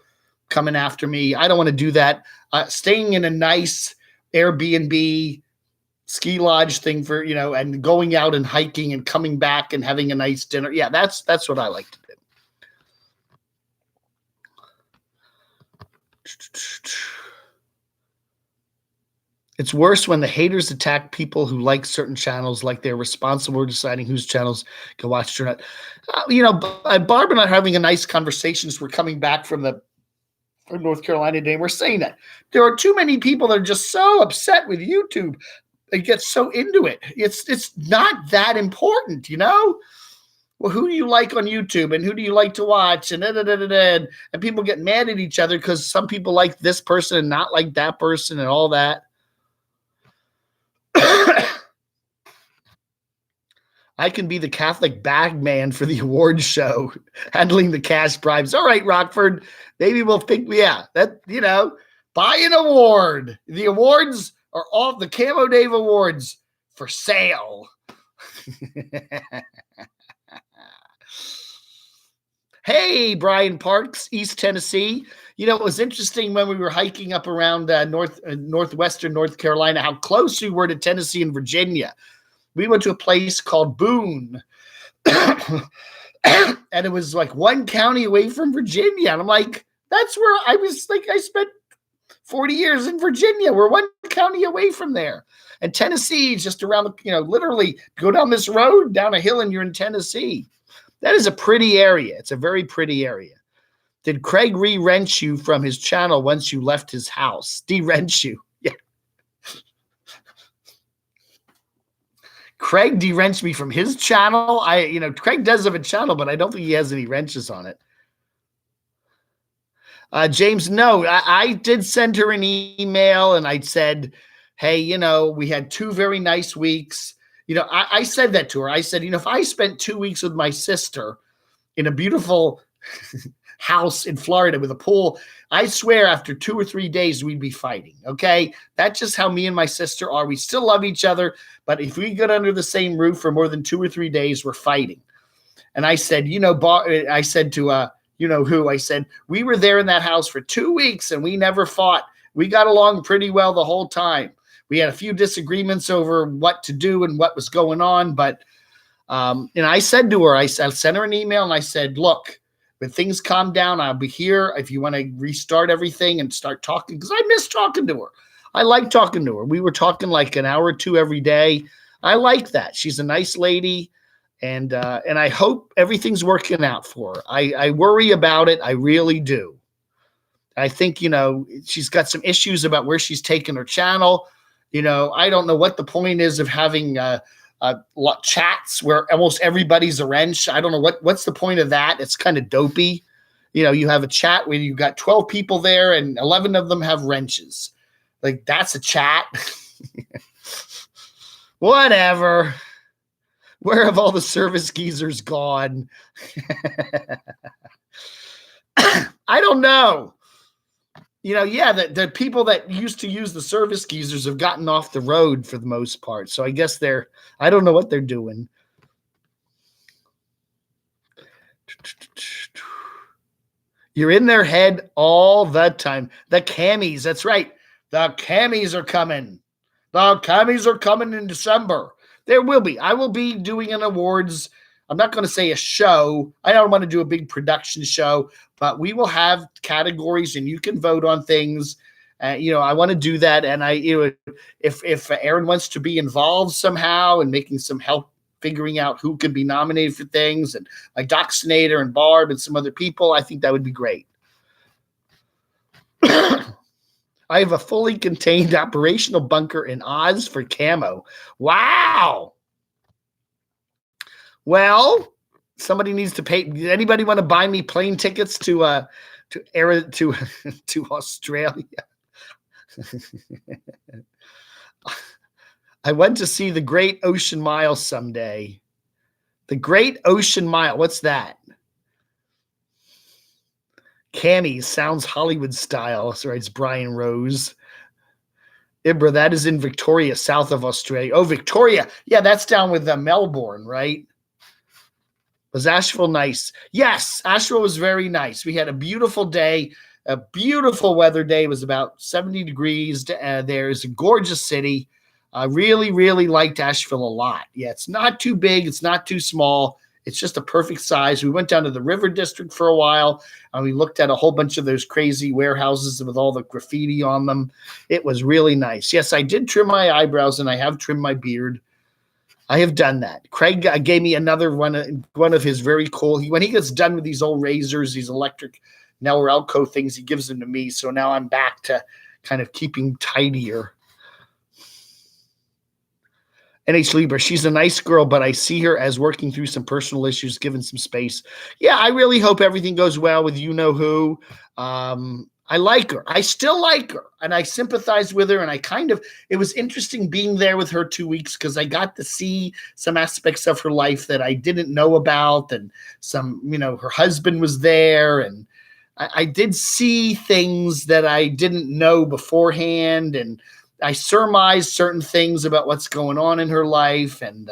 coming after me. I don't want to do that. Staying in a nice Airbnb ski lodge thing for, and going out and hiking and coming back and having a nice dinner. Yeah, that's what I like to do. It's worse when the haters attack people who like certain channels, like they're responsible for deciding whose channels can watch or not. Barb and I are having a nice conversation as we're coming back from North Carolina today. We're saying that there are too many people that are just so upset with YouTube. They get so into it. It's not that important, Well, who do you like on YouTube and who do you like to watch? And people get mad at each other because some people like this person and not like that person and all that. I can be the Catholic bag man for the awards show, handling the cash bribes. All right, Rockford, maybe we'll think, buy an award. The awards are all the camodave awards for sale. Hey, Brian Parks, East Tennessee. It was interesting when we were hiking up around northwestern North Carolina, how close we were to Tennessee and Virginia. We went to a place called Boone, and it was like one county away from Virginia. And I'm like, that's where I was like, I spent 40 years in Virginia. We're one county away from there. And Tennessee is just around, literally go down this road, down a hill, and you're in Tennessee. That is a pretty area. It's a very pretty area. Did Craig re-wrench you from his channel once you left his house? De-wrench you. Yeah. Craig de-wrenched me from his channel. Craig does have a channel, but I don't think he has any wrenches on it. James, no, I did send her an email and I said, hey, we had 2 very nice weeks. I said that to her. I said, if I spent 2 weeks with my sister in a beautiful house in Florida with a pool, I swear after 2 or 3 days, we'd be fighting. Okay. That's just how me and my sister are. We still love each other, but if we get under the same roof for more than 2 or 3 days, we're fighting. And I said, I said to, who, I said, we were there in that house for 2 weeks and we never fought. We got along pretty well the whole time. We had a few disagreements over what to do and what was going on. But, I said to her, I sent her an email and I said, look, when things calm down, I'll be here if you want to restart everything and start talking. Because I miss talking to her. I like talking to her. We were talking like an hour or 2 every day. I like that. She's a nice lady. And I hope everything's working out for her. I worry about it. I really do. I think, she's got some issues about where she's taken her channel. I don't know what the point is of having chats where almost everybody's a wrench. I don't know what's the point of that. It's kind of dopey. You have a chat where you've got 12 people there and 11 of them have wrenches. Like, that's a chat. Whatever. Where have all the service geezers gone? I don't know. The people that used to use the service geezers have gotten off the road for the most part. So I guess I don't know what they're doing. You're in their head all the time. The camis, that's right. The camis are coming. The camis are coming in December. There will be. I will be doing an awards. I'm not going to say a show. I don't want to do a big production show, but we will have categories and you can vote on things. I want to do that. And if Aaron wants to be involved somehow and making some help figuring out who can be nominated for things, and like Doc Snyder and Barb and some other people, I think that would be great. I have a fully contained operational bunker in Oz for Camo. Wow. Well, somebody needs to pay. Does anybody want to buy me plane tickets to Australia? I went to see the Great Ocean Mile someday. The Great Ocean Mile. What's that? Cammy sounds Hollywood style, so writes Brian Rose. Ibra, that is in Victoria, south of Australia. Oh, Victoria. Yeah, that's down with Melbourne, right? Was Asheville nice? Yes, Asheville was very nice. We had a beautiful day, a beautiful weather day. It was about 70 degrees. There's a gorgeous city. I really, really liked Asheville a lot. Yeah, it's not too big. It's not too small. It's just a perfect size. We went down to the River District for a while, and we looked at a whole bunch of those crazy warehouses with all the graffiti on them. It was really nice. Yes, I did trim my eyebrows, and I have trimmed my beard. I have done that. Craig gave me another one of his very cool. When he gets done with these old razors, these electric Nelrelco things, he gives them to me. So now I'm back to kind of keeping tidier. NH Libra, she's a nice girl, but I see her as working through some personal issues, given some space. Yeah, I really hope everything goes well with you-know-who. I like her. I still like her, and I sympathize with her, and it was interesting being there with her 2 weeks because I got to see some aspects of her life that I didn't know about, and her husband was there, and I did see things that I didn't know beforehand, and I surmised certain things about what's going on in her life. And,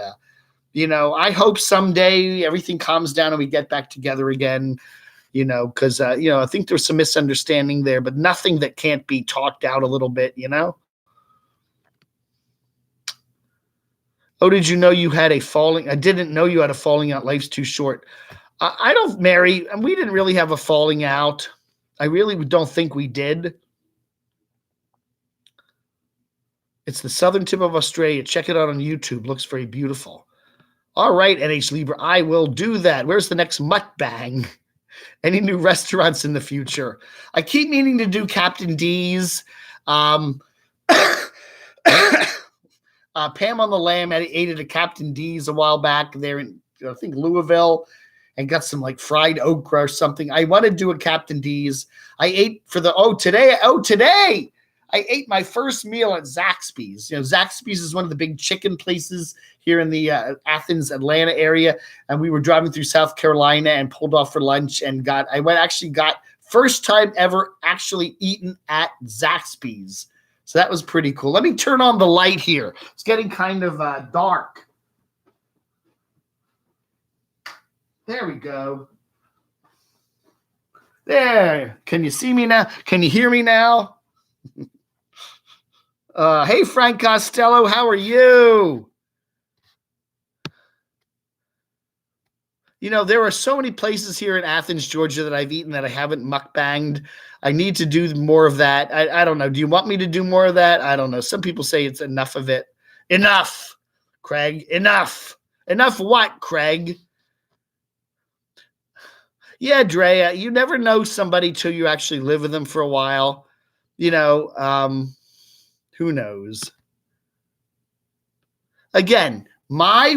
I hope someday everything calms down and we get back together again, because, I think there's some misunderstanding there, but nothing that can't be talked out a little bit, Oh, did you know you had I didn't know you had a falling out. Life's too short. I don't, Mary, and we didn't really have a falling out. I really don't think we did. It's the southern tip of Australia. Check it out on YouTube. Looks very beautiful. All right, NH Libra, I will do that. Where's the next mukbang? Any new restaurants in the future? I keep meaning to do Captain D's. Pam on the Lamb ate at a Captain D's a while back there in, I think, Louisville, and got some like fried okra or something. I want to do a Captain D's. I ate today. I ate my first meal at Zaxby's. Zaxby's is one of the big chicken places here in the Athens, Atlanta area. And we were driving through South Carolina and pulled off for lunch and got first time ever actually eaten at Zaxby's. So that was pretty cool. Let me turn on the light here. It's getting kind of dark. There we go. There. Can you see me now? Can you hear me now? Hey, Frank Costello, how are you? There are so many places here in Athens, Georgia that I've eaten that I haven't mukbanged. I need to do more of that. I don't know. Do you want me to do more of that? I don't know. Some people say it's enough of it. Enough, Craig. Enough. Enough what, Craig? Yeah, Drea, you never know somebody till you actually live with them for a while. Who knows? Again, my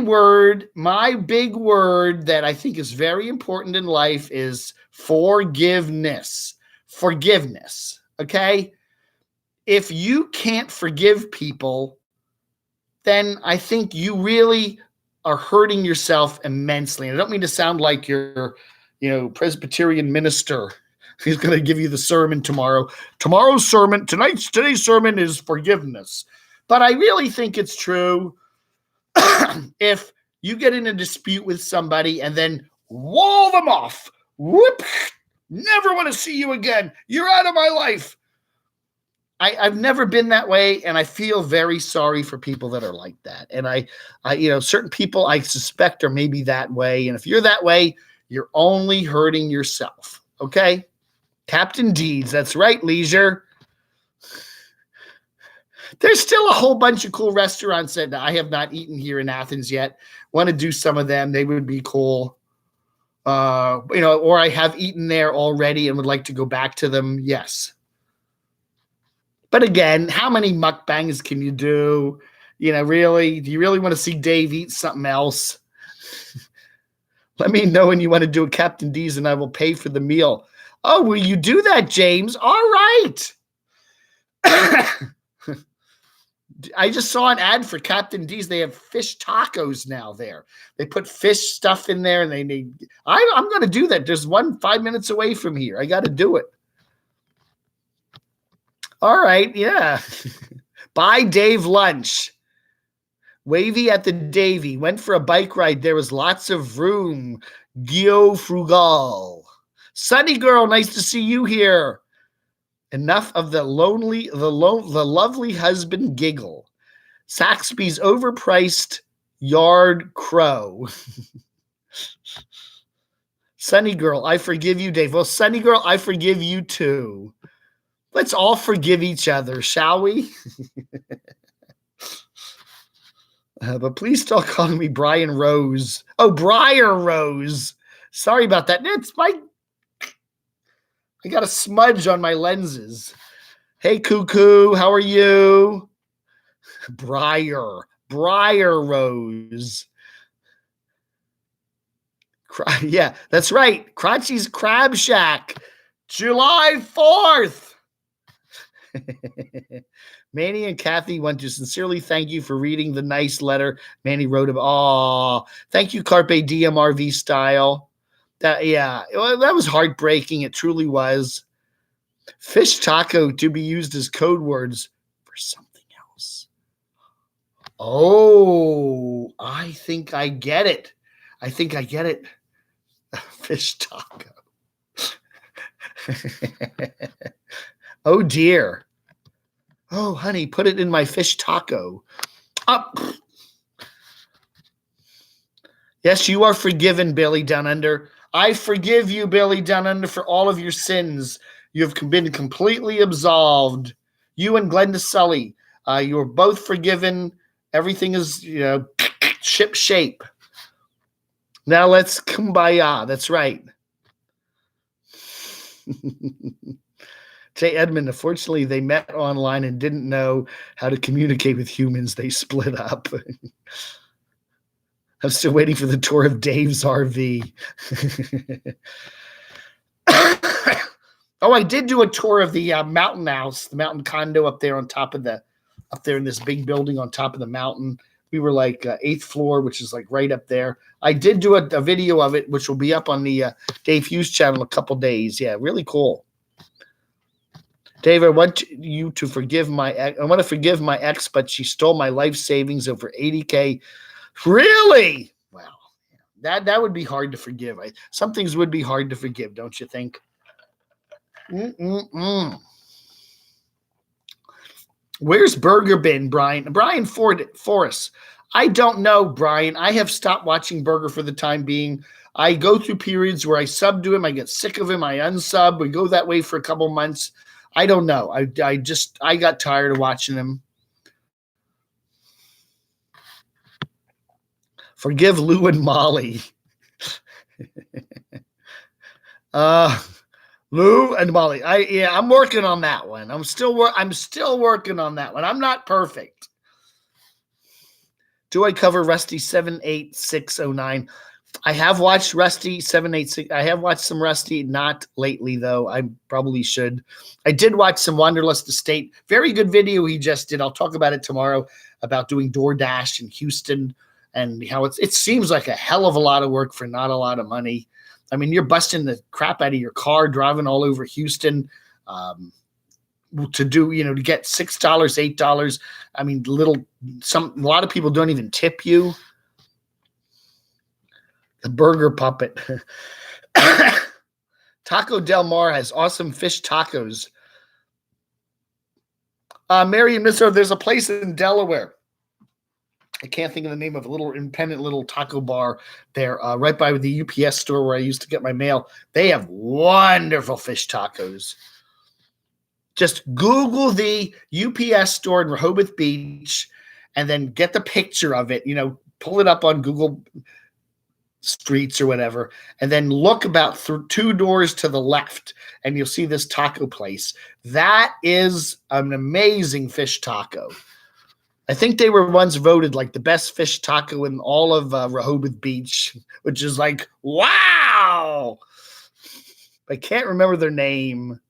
big word that I think is very important in life is forgiveness. Forgiveness, okay? If you can't forgive people, then I think you really are hurting yourself immensely. And I don't mean to sound like you're, Presbyterian minister. He's going to give you the sermon tomorrow. Today's sermon is forgiveness. But I really think it's true. If you get in a dispute with somebody and then wall them off, whoop, never want to see you again. You're out of my life. I've never been that way, and I feel very sorry for people that are like that. And I certain people I suspect are maybe that way. And if you're that way, you're only hurting yourself. Okay? Captain D's, that's right, Leisure. There's still a whole bunch of cool restaurants that I have not eaten here in Athens yet. Want to do some of them. They would be cool. Or I have eaten there already and would like to go back to them. Yes. But again, how many mukbangs can you do? Really? Do you really want to see Dave eat something else? Let me know when you want to do a Captain D's and I will pay for the meal. Oh, will you do that, James? All right. I just saw an ad for Captain D's. They have fish tacos now there. They put fish stuff in there, and I'm going to do that. There's one 5 minutes away from here. I got to do it. All right, yeah. Buy Dave lunch. Wavy at the Davy. Went for a bike ride. There was lots of room. Gio Frugal. Sunny girl, nice to see you here. Enough of the lovely husband giggle. Saxby's overpriced yard crow. Sunny girl, I forgive you, Dave. Well, Sunny girl, I forgive you too. Let's all forgive each other, shall we? But please stop calling me Brian Rose. Oh, Briar Rose. Sorry about that. I got a smudge on my lenses. Hey, Cuckoo, how are you? Briar Rose. Yeah, that's right. Crotchy's Crab Shack, July 4th. Manny and Kathy want to sincerely thank you for reading the nice letter Manny wrote about. Oh, thank you, Carpe Diem RV Style. That was heartbreaking. It truly was. Fish taco to be used as code words for something else. Oh, I think I get it. Fish taco. Oh, dear. Oh, honey, put it in my fish taco. Up. Yes, you are forgiven, Billy Down Under. I forgive you, Billy Down Under, for all of your sins. You have been completely absolved. You and Glenda Sully, you are both forgiven. Everything is, ship shape. Now let's kumbaya. That's right. J. Edmund, unfortunately, they met online and didn't know how to communicate with humans. They split up. I'm still waiting for the tour of Dave's RV. Oh, I did do a tour of the mountain house, the mountain condo up there in this big building on top of the mountain. We were like 8th floor, which is like right up there. I did do a video of it, which will be up on the Dave Hughes channel in a couple days. Yeah, really cool. Dave, I want to forgive my ex, but she stole my life savings over $80K. Really? Wow. That would be hard to forgive. Some things would be hard to forgive, don't you think? Where's Burger Bin, Brian? Brian Forrest. I don't know, Brian. I have stopped watching Burger for the time being. I go through periods where I sub to him. I get sick of him. I unsub. We go that way for a couple months. I don't know. I got tired of watching him. Forgive Lou and Molly. Lou and Molly. I'm working on that one. I'm still working on that one. I'm not perfect. Do I cover Rusty 78609? I have watched Rusty 786. I have watched some Rusty, not lately though. I probably should. I did watch some Wanderlust Estate. Very good video he just did. I'll talk about it tomorrow about doing DoorDash in Houston and how it seems like a hell of a lot of work for not a lot of money. I mean, you're busting the crap out of your car, driving all over Houston to get $6, $8. I mean, a lot of people don't even tip you. The Burger Puppet. Taco Del Mar has awesome fish tacos. Mary and Mr. There's a place in Delaware. I can't think of the name of a little independent little taco bar there, right by the UPS store where I used to get my mail. They have wonderful fish tacos. Just Google the UPS store in Rehoboth Beach and then get the picture of it, pull it up on Google Streets or whatever, and then look about 2 doors to the left and you'll see this taco place. That is an amazing fish taco. I think they were once voted like the best fish taco in all of Rehoboth Beach, which is like, wow. I can't remember their name.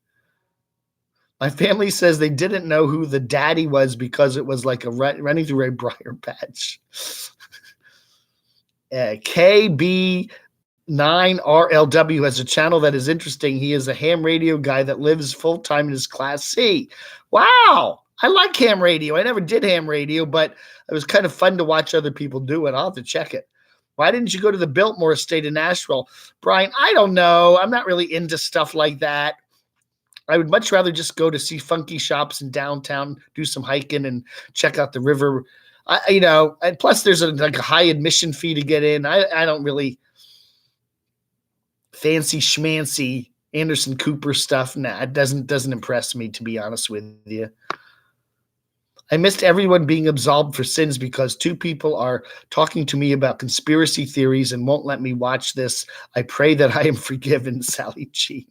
My family says they didn't know who the daddy was because it was like running through a briar patch. KB9RLW has a channel that is interesting. He is a ham radio guy that lives full-time in his Class C. Wow. I like ham radio. I never did ham radio, but it was kind of fun to watch other people do it. I'll have to check it. Why didn't you go to the Biltmore Estate in Nashville? Brian, I don't know. I'm not really into stuff like that. I would much rather just go to see funky shops in downtown, do some hiking, and check out the river. And plus there's a high admission fee to get in. I don't really fancy schmancy Anderson Cooper stuff. Nah, it doesn't impress me, to be honest with you. I missed everyone being absolved for sins because 2 people are talking to me about conspiracy theories and won't let me watch this. I pray that I am forgiven, Sally Jean.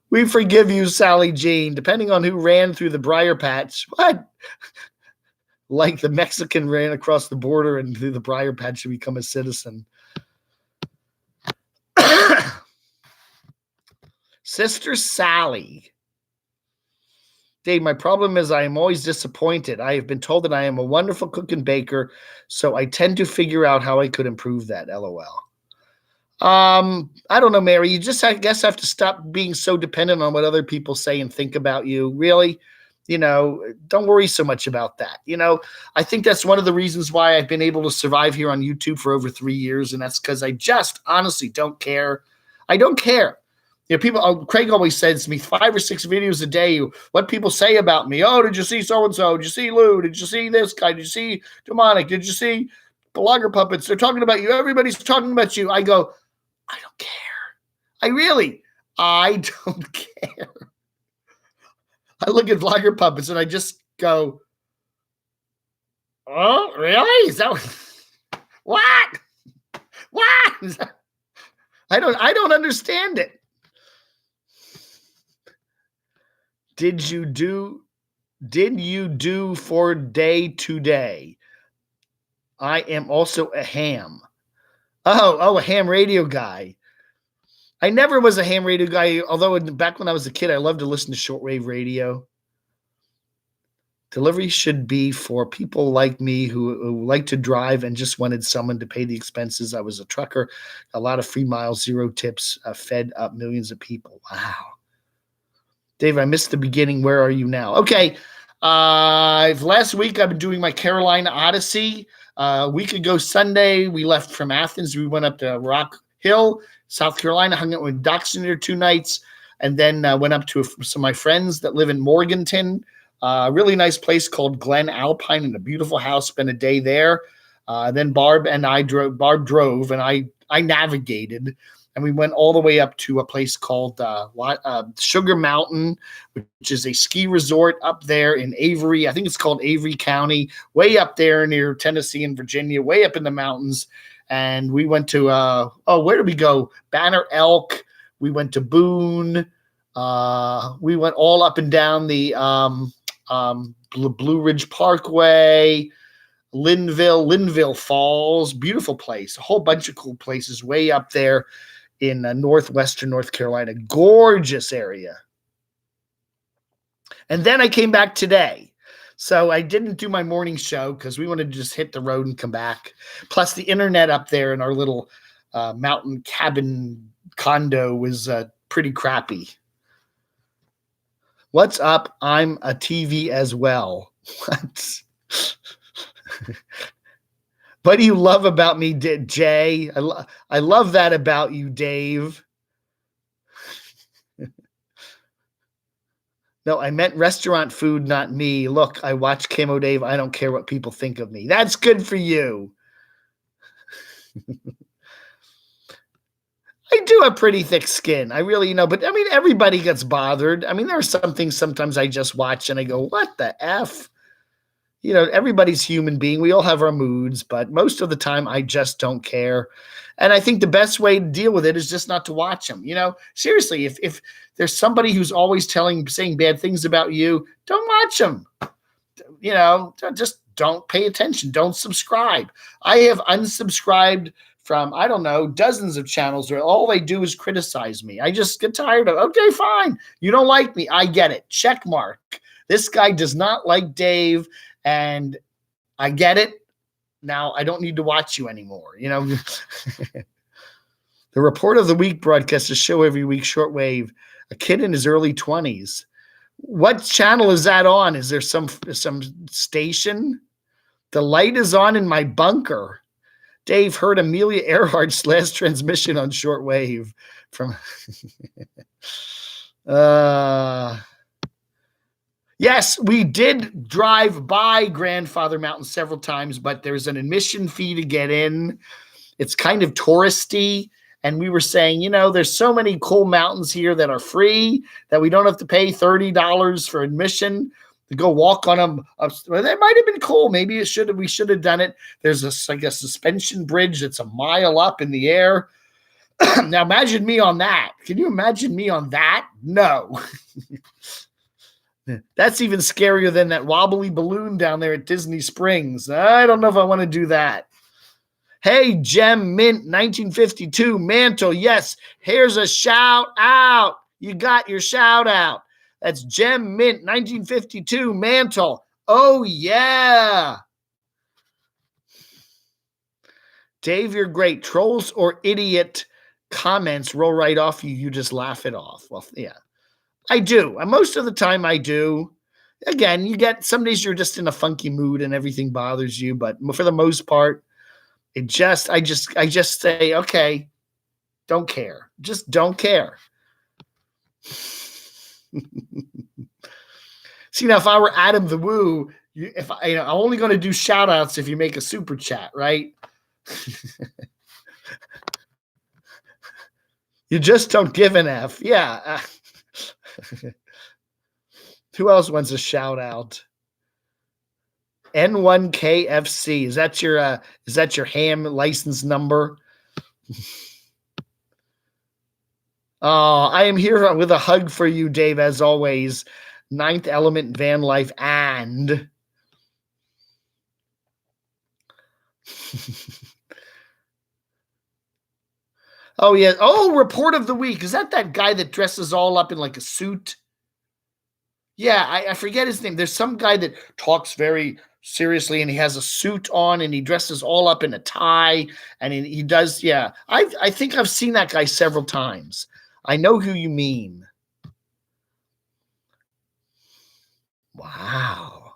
We forgive you, Sally Jean, depending on who ran through the briar patch. What? Like the Mexican ran across the border and through the briar patch to become a citizen. Sister Sally. Dave, my problem is I am always disappointed. I have been told that I am a wonderful cook and baker, so I tend to figure out how I could improve that, LOL. I don't know, Mary. You just, I guess, have to stop being so dependent on what other people say and think about you. Really, don't worry so much about that. I think that's one of the reasons why I've been able to survive here on YouTube for over 3 years, and that's because I just honestly don't care. I don't care. Craig always says to me 5 or 6 videos a day, what people say about me. Oh, did you see so-and-so? Did you see Lou? Did you see this guy? Did you see Demonic? Did you see the Lager Puppets? They're talking about you. Everybody's talking about you. I go, I don't care. I don't care. I look at Lager Puppets and I just go, oh, really? Is that what? What? I don't understand it. Did you do for day today? I am also a ham. Oh, a ham radio guy. I never was a ham radio guy, although back when I was a kid, I loved to listen to shortwave radio. Delivery should be for people like me who like to drive and just wanted someone to pay the expenses. I was a trucker, a lot of free miles, 0 tips, fed up millions of people. Wow. Dave, I missed the beginning. Where are you now? Okay. Last week, I've been doing my Carolina Odyssey. A week ago Sunday, we left from Athens. We went up to Rock Hill, South Carolina, hung out with Dachshund there 2 nights, and then went up to some of my friends that live in Morganton. A really nice place called Glen Alpine in a beautiful house. Spent a day there. Then Barb drove, and I navigated. And we went all the way up to a place called Sugar Mountain, which is a ski resort up there in Avery. I think it's called Avery County, way up there near Tennessee and Virginia, way up in the mountains. And we went to, where did we go? Banner Elk. We went to Boone. We went all up and down the Blue Ridge Parkway, Linville Falls, beautiful place, a whole bunch of cool places way up there in northwestern North Carolina. Gorgeous area. And then I came back today. So I didn't do my morning show because we wanted to just hit the road and come back. Plus the internet up there in our little mountain cabin condo was pretty crappy. What's up? I'm a TV as well. What? What do you love about me, Jay? I love that about you, Dave. No, I meant restaurant food, not me. Look, I watch camodave. I don't care what people think of me. That's good for you. I do have pretty thick skin. I really, but I mean, everybody gets bothered. I mean, there are some things sometimes I just watch and I go, what the F? Everybody's human being. We all have our moods, but most of the time I just don't care. And I think the best way to deal with it is just not to watch them. Seriously, if there's somebody who's always saying bad things about you, don't watch them. Just don't pay attention. Don't subscribe. I have unsubscribed from, I don't know, dozens of channels where all they do is criticize me. I just get tired of, okay, fine. You don't like me. I get it. Check mark. This guy does not like Dave, and I get it. Now I don't need to watch you anymore. You know, the report of the week broadcasts a show every week, shortwave, a kid in his early 20s. What channel is that on? Is there some station? The light is on in my bunker. Dave heard Amelia Earhart's last transmission on shortwave from. Yes, we did drive by Grandfather Mountain several times, but there's an admission fee to get in. It's kind of touristy. And we were saying, you know, there's so many cool mountains here that are free that we don't have to pay $30 for admission to go walk on them. Well, that might have been cool. Maybe we should have done it. There's a suspension bridge that's a mile up in the air. Now imagine me on that. Can you imagine me on that? No. That's even scarier than that wobbly balloon down there at Disney Springs. I don't know if I want to do that. Hey, Gem Mint 1952 Mantle. Yes, here's a shout out. You got your shout out. That's Gem Mint 1952 Mantle. Oh, yeah. Dave, you're great. Trolls or idiot comments roll right off you. You just laugh it off. Well, yeah, I do. And most of the time I do. Again, you get some days you're just in a funky mood and everything bothers you. But for the most part, I just say, okay, don't care. Just don't care. See, now if I were Adam the Woo, I'm only going to do shout outs if you make a super chat, right? You just don't give an F. Yeah. Who else wants a shout out? N1KFC. Is that your ham license number? Oh, I am here with a hug for you, Dave, as always. Ninth Element Van Life and oh, yeah. Oh, report of the week. Is that guy that dresses all up in like a suit? Yeah, I forget his name. There's some guy that talks very seriously and he has a suit on and he dresses all up in a tie and he does. Yeah, I think I've seen that guy several times. I know who you mean. Wow.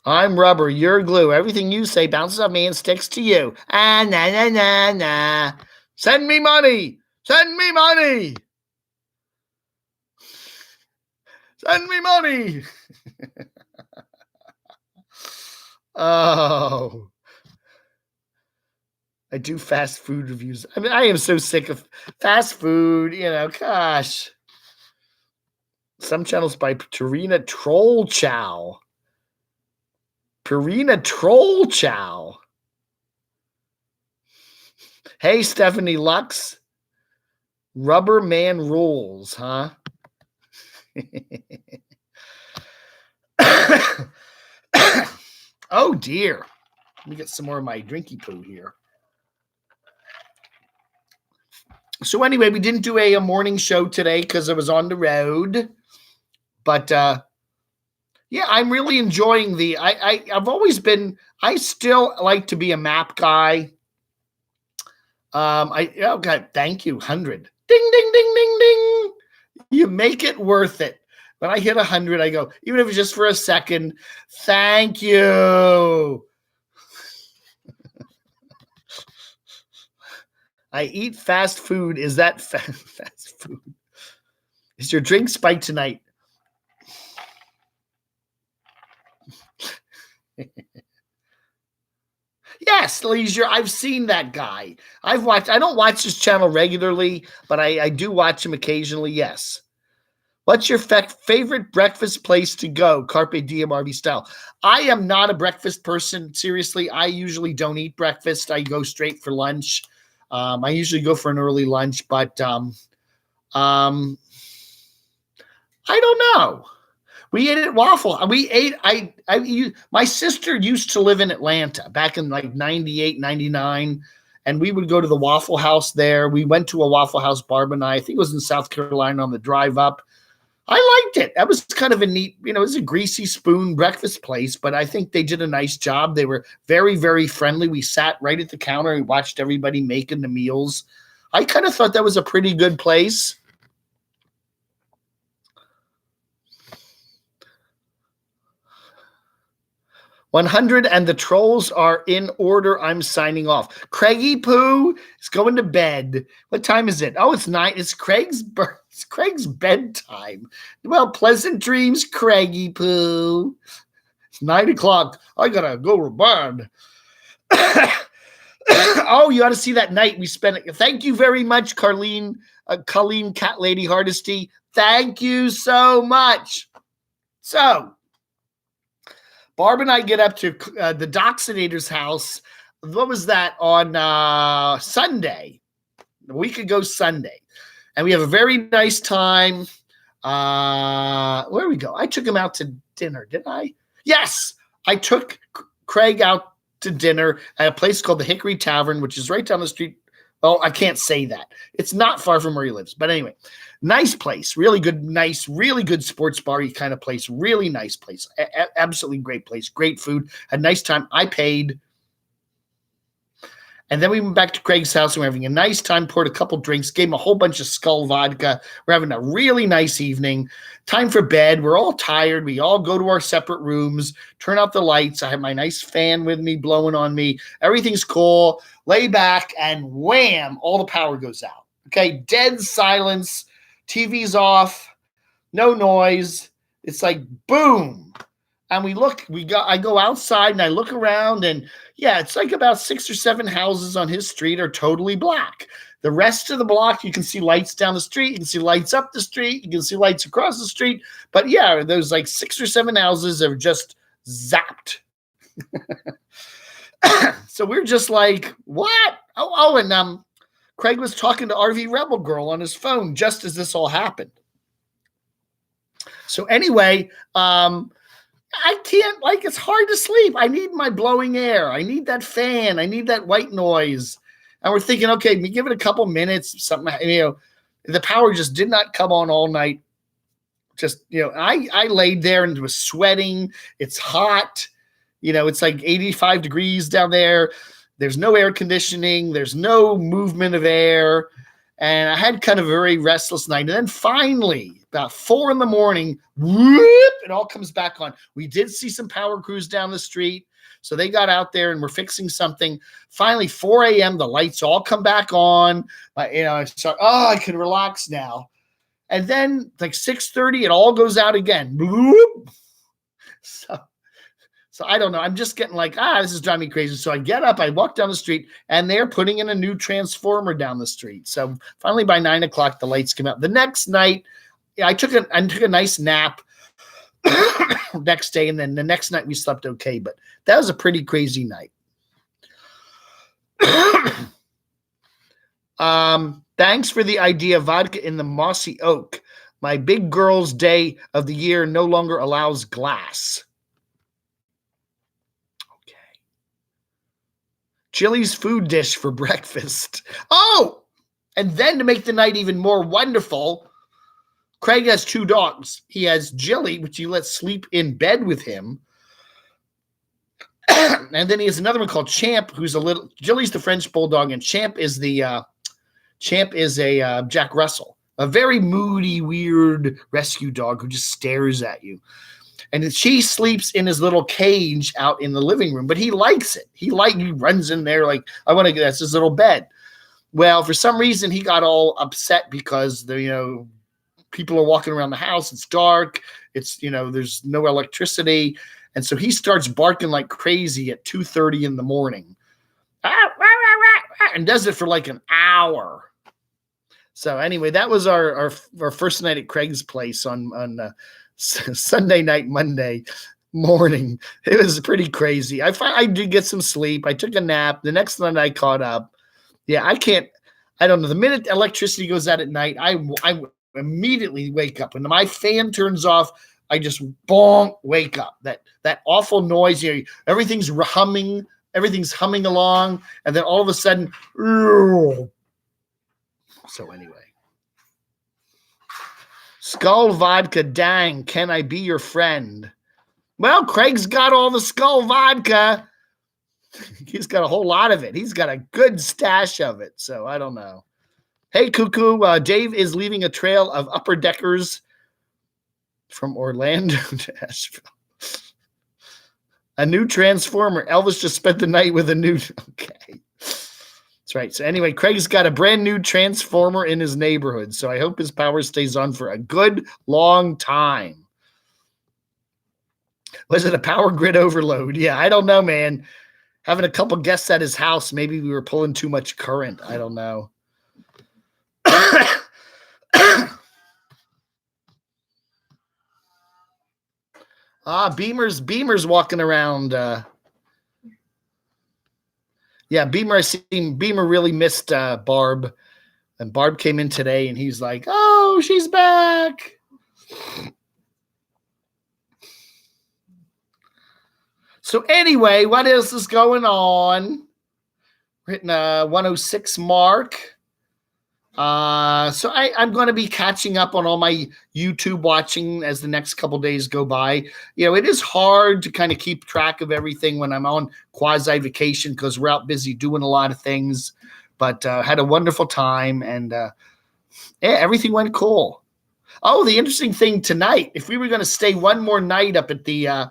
I'm rubber, you're glue. Everything you say bounces off me and sticks to you. Ah, nah, nah, nah, nah. Send me money. Send me money. Send me money. Oh. I do fast food reviews. I mean, I am so sick of fast food, gosh. Some channels by Purina Troll Chow. Purina Troll Chow. Hey, Stephanie Lux. Rubber Man rules, huh? Oh, dear. Let me get some more of my drinky poo here. So anyway, we didn't do a morning show today because I was on the road. But, yeah, I'm really enjoying I've always been, I still like to be a map guy. God, thank you, 100. Ding, ding, ding, ding, ding. You make it worth it. When I hit 100, I go, even if it's just for a second, thank you. I eat fast food. Is that fast food? Is your drink spiked tonight? Yes, Leisure. I've seen that guy. I don't watch his channel regularly, but I do watch him occasionally. Yes. What's your favorite breakfast place to go? Carpe Diem RV style. I am not a breakfast person. Seriously, I usually don't eat breakfast. I go straight for lunch. I usually go for an early lunch, but I don't know. We ate at Waffle. We ate. My sister used to live in Atlanta back in like 98, 99. And we would go to the Waffle House there. We went to a Waffle House, Barb and I think it was in South Carolina on the drive up. I liked it. That was kind of a neat, it was a greasy spoon breakfast place, but I think they did a nice job. They were very, very friendly. We sat right at the counter and watched everybody making the meals. I kind of thought that was a pretty good place. 100 and the trolls are in order. I'm signing off. Craigie Poo is going to bed. What time is it? Oh, it's 9. It's Craig's bedtime. Well, pleasant dreams, Craigie Poo. It's 9 o'clock. I gotta go to bed. Oh, you ought to see that night we spent. Thank you very much, Colleen Cat Lady Hardesty. Thank you so much. So, Barb and I get up to the Doxinator's house. What was that? On Sunday. A week ago Sunday. And we have a very nice time. Where we go? I took him out to dinner, didn't I? Yes. I took Craig out to dinner at a place called the Hickory Tavern, which is right down the street. Oh, I can't say that. It's not far from where he lives. But anyway, nice place. Really good, nice, really good sports bar-y kind of place. Really nice place. Absolutely great place. Great food. Had a nice time. I paid. And then we went back to Craig's house and we're having a nice time, poured a couple drinks, gave him a whole bunch of Skull vodka. We're having a really nice evening. Time for bed. We're all tired. We all go to our separate rooms, turn out the lights. I have my nice fan with me blowing on me. Everything's cool. Lay back and wham, all the power goes out. Okay, dead silence. TV's off. No noise. It's like boom. And I go outside and I look around and yeah, it's like about 6 or 7 houses on his street are totally black. The rest of the block, you can see lights down the street. You can see lights up the street. You can see lights across the street. But yeah, those like 6 or 7 houses are just zapped. So we're just like, what? And Craig was talking to RV Rebel Girl on his phone just as this all happened. So anyway, I can't, it's hard to sleep. I need my blowing air. I need that fan. I need that white noise. And we're thinking, okay, we give it a couple minutes. Something, the power just did not come on all night. Just, I laid there and was sweating. It's hot. It's like 85 degrees down there. There's no air conditioning. There's no movement of air. And I had kind of a very restless night. And then finally, about 4 a.m, whoop, it all comes back on. We did see some power crews down the street. So they got out there and were fixing something. Finally, 4 a.m, the lights all come back on. I start, I can relax now. And then like 6:30, it all goes out again. Whoop. So I don't know. I'm just getting like, this is driving me crazy. So I get up, I walk down the street, and they're putting in a new transformer down the street. So finally by 9 o'clock, the lights come out. The next night, I took a nice nap next day, and then the next night we slept okay. But that was a pretty crazy night. Thanks for the idea. Vodka in the mossy oak. My big girl's day of the year no longer allows glass. Chili's food dish for breakfast. Oh, and then to make the night even more wonderful, Craig has 2 dogs. He has Jilly, which he lets sleep in bed with him. And then he has another one called Champ, who's Jilly's the French Bulldog, and Champ is a Jack Russell, a very moody, weird rescue dog who just stares at you. And she sleeps in his little cage out in the living room, but he likes it. He runs in there like, that's his little bed. Well, for some reason, he got all upset because people are walking around the house. It's dark. It's, there's no electricity. And so he starts barking like crazy at 2:30 in the morning and does it for like an hour. So anyway, that was our first night at Craig's place on Sunday night, Monday morning. It was pretty crazy. I did get some sleep. I took a nap. The next night I caught up. Yeah, I don't know. The minute electricity goes out at night, I immediately wake up. When my fan turns off, I just bonk, wake up. That awful noise. Everything's humming along, and then all of a sudden, so anyway. Skull vodka, dang, can I be your friend? Well, Craig's got all the Skull vodka. He's got a whole lot of it. He's got a good stash of it, so I don't know. Hey, Cuckoo, Dave is leaving a trail of upper deckers from Orlando to Asheville. A new transformer. Elvis just spent the night with a new... Okay. That's right. So anyway, Craig's got a brand new transformer in his neighborhood, so I hope his power stays on for a good long time. Was it a power grid overload? Yeah, I don't know, man. Having a couple guests at his house, maybe we were pulling too much current. I don't know. Beamer's walking around. Yeah, Beamer really missed Barb. And Barb came in today and he's like, oh, she's back. So anyway, what else is going on? We're hitting a 106 mark. So I'm going to be catching up on all my YouTube watching as the next couple days go by. It is hard to kind of keep track of everything when I'm on quasi vacation because we're out busy doing a lot of things. But had a wonderful time, and everything went cool. Oh, the interesting thing tonight, if we were going to stay one more night up at the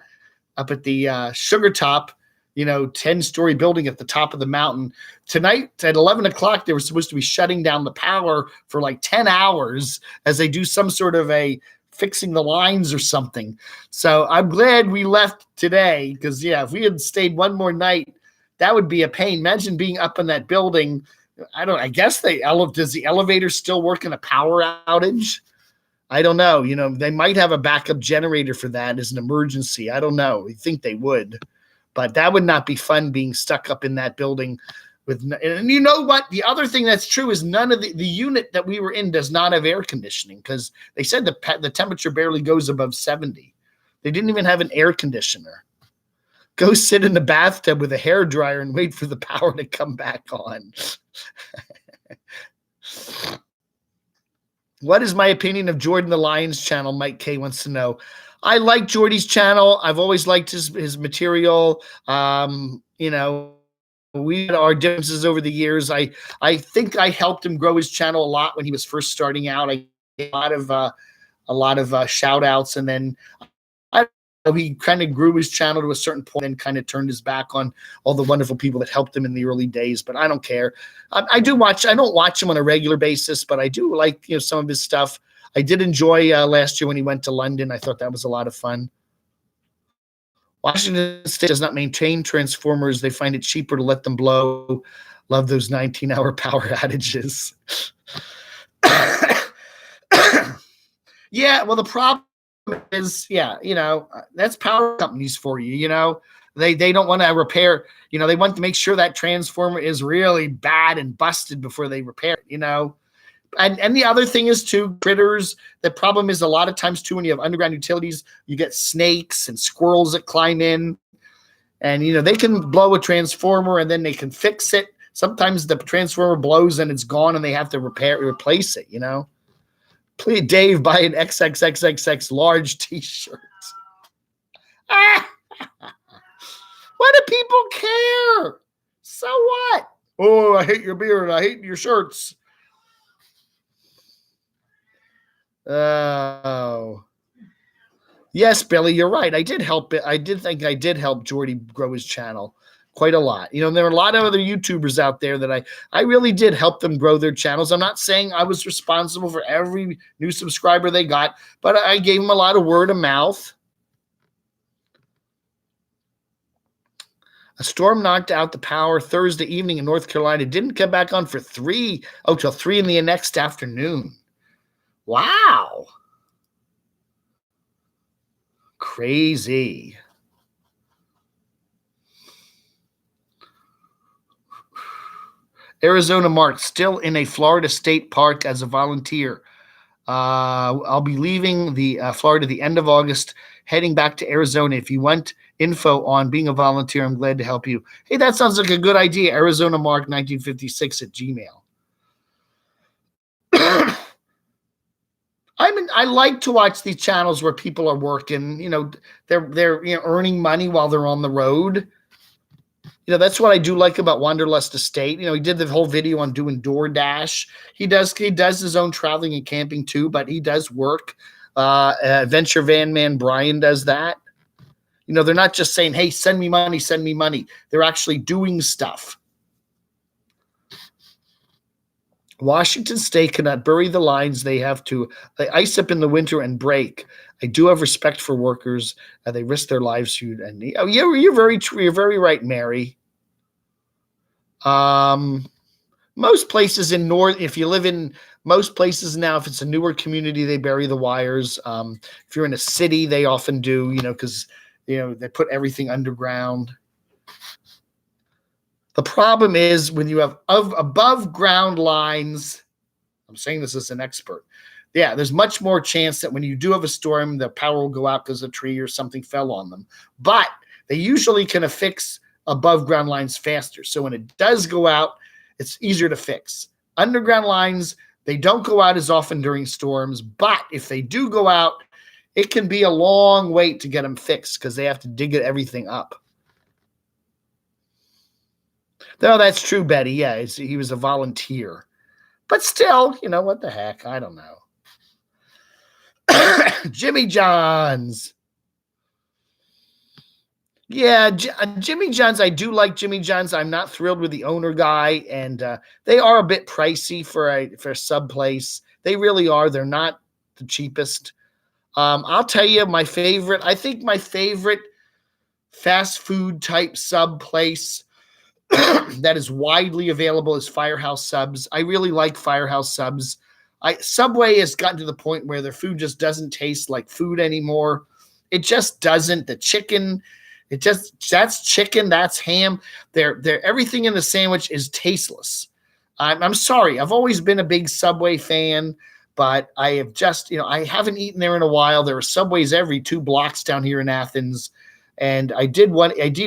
Sugar Top, 10-story building at the top of the mountain. Tonight at 11 o'clock, they were supposed to be shutting down the power for like 10 hours as they do some sort of a fixing the lines or something. So I'm glad we left today because, if we had stayed one more night, that would be a pain. Imagine being up in that building. I guess does the elevator still work in a power outage? I don't know. They might have a backup generator for that as an emergency. I don't know. I think they would. But that would not be fun being stuck up in that building and you know what? The other thing that's true is none of the unit that we were in does not have air conditioning because they said the temperature barely goes above 70. They didn't even have an air conditioner. Go sit in the bathtub with a hairdryer and wait for the power to come back on. What is my opinion of Jordan the Lions channel? Mike K wants to know. I like Jordy's channel. I've always liked his material. We had our differences over the years. I think I helped him grow his channel a lot when he was first starting out. I gave a lot of shout outs, and then he kind of grew his channel to a certain point and kind of turned his back on all the wonderful people that helped him in the early days. But I don't care. I don't watch him on a regular basis, but I do like some of his stuff. I did enjoy last year when he went to London. I thought that was a lot of fun. Washington State does not maintain transformers. They find it cheaper to let them blow. Love those 19-hour power outages. Yeah, well, the problem is, that's power companies for you, They don't want to repair, they want to make sure that transformer is really bad and busted before they repair it, And the other thing is, too, critters. The problem is a lot of times, too, when you have underground utilities, you get snakes and squirrels that climb in. And, they can blow a transformer and then they can fix it. Sometimes the transformer blows and it's gone and they have to replace it, Please, Dave, buy an XXXXX large T-shirt. What do people care? So what? Oh, I hate your beard. I hate your shirts. Oh, yes, Billy, you're right. I did help it. I did think I did help Jordy grow his channel quite a lot. There are a lot of other YouTubers out there that I really did help them grow their channels. I'm not saying I was responsible for every new subscriber they got, but I gave them a lot of word of mouth. A storm knocked out the power Thursday evening in North Carolina. Didn't come back on for till 3 in the next afternoon. Wow. Crazy. Arizona Mark, still in a Florida state park as a volunteer. I'll be leaving the Florida the end of August, heading back to Arizona. If you want info on being a volunteer, I'm glad to help you. Hey, that sounds like a good idea. Arizona Mark 1956 at Gmail. I like to watch these channels where people are working. They're earning money while they're on the road. That's what I do like about Wanderlust Estate. He did the whole video on doing DoorDash. He does his own traveling and camping too, but he does work. Adventure Van Man Brian does that. They're not just saying, "Hey, send me money, send me money." They're actually doing stuff. Washington State cannot bury the lines. They ice up in the winter and break. I do have respect for workers. They risk their lives. You're very right, Mary. Most places in North, if you live in most places now, if it's a newer community, they bury the wires. If you're in a city, they often do, because, they put everything underground. The problem is when you have above ground lines, I'm saying this as an expert. Yeah, there's much more chance that when you do have a storm, the power will go out because a tree or something fell on them. But they usually can affix above ground lines faster. So when it does go out, it's easier to fix. Underground lines, they don't go out as often during storms. But if they do go out, it can be a long wait to get them fixed because they have to dig everything up. No, that's true, Betty. Yeah, he was a volunteer. But still, what the heck? I don't know. Jimmy John's. Yeah, Jimmy John's. I do like Jimmy John's. I'm not thrilled with the owner guy, and they are a bit pricey for a sub place. They really are. They're not the cheapest. I'll tell you my favorite. I think my favorite fast food type sub place that is widely available is Firehouse Subs. I really like Firehouse Subs. Subway has gotten to the point where their food just doesn't taste like food anymore. It just doesn't. The chicken, that's chicken, that's ham. They're everything in the sandwich is tasteless. I'm sorry. I've always been a big Subway fan, but I have just, I haven't eaten there in a while. There are Subways every 2 blocks down here in Athens. And I did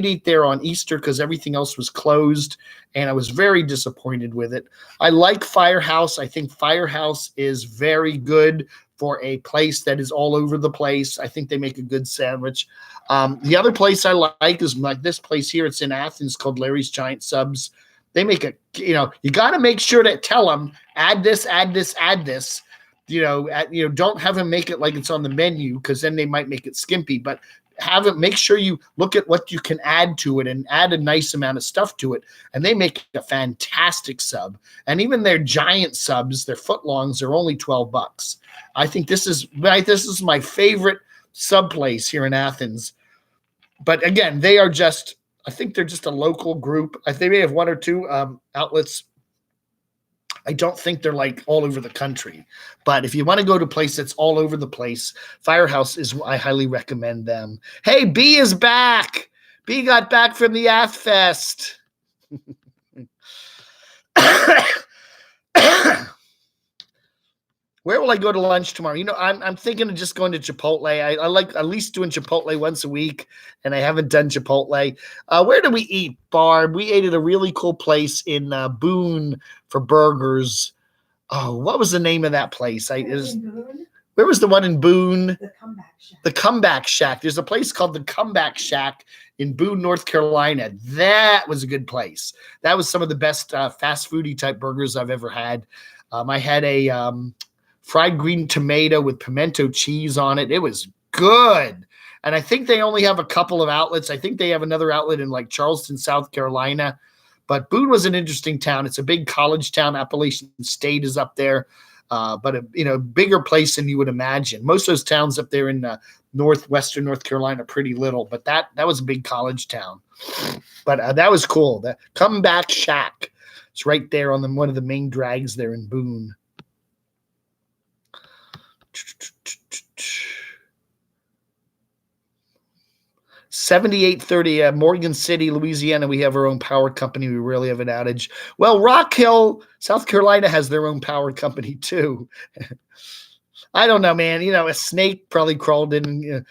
eat there on Easter because everything else was closed, and I was very disappointed with it. I like Firehouse. I think Firehouse is very good for a place that is all over the place. I think they make a good sandwich. The other place I like is like this place here. It's in Athens called Larry's Giant Subs. They make you got to make sure to tell them, add this, add this, add this. Don't have them make it like it's on the menu because then they might make it skimpy, but make sure you look at what you can add to it and add a nice amount of stuff to it. And they make a fantastic sub. And even their giant subs, their footlongs, are only $12. I think this is my favorite sub place here in Athens. But again, I think they're just a local group. I think they may have 1 or 2 outlets. I don't think they're like all over the country, but if you want to go to a place that's all over the place, Firehouse I highly recommend them. Hey, B is back. B got back from the Ath Fest. Where will I go to lunch tomorrow? I'm thinking of just going to Chipotle. I like at least doing Chipotle once a week, and I haven't done Chipotle. Where do we eat, Barb? We ate at a really cool place in Boone for burgers. Oh, what was the name of that place? Where was the one in Boone? The Comeback Shack. The Comeback Shack. There's a place called the Comeback Shack in Boone, North Carolina. That was a good place. That was some of the best fast foodie type burgers I've ever had. I had a fried green tomato with pimento cheese on it. It was good. And I think they only have a couple of outlets. I think they have another outlet in like Charleston, South Carolina. But Boone was an interesting town. It's a big college town. Appalachian State is up there. But a bigger place than you would imagine. Most of those towns up there in northwestern North Carolina are pretty little. But that was a big college town. But that was cool. The Comeback Shack. It's right there on one of the main drags there in Boone. 7830 Morgan City, Louisiana. We have our own power company. We rarely have an outage. Well, Rock Hill, South Carolina has their own power company too. I don't know, man. A snake probably crawled in.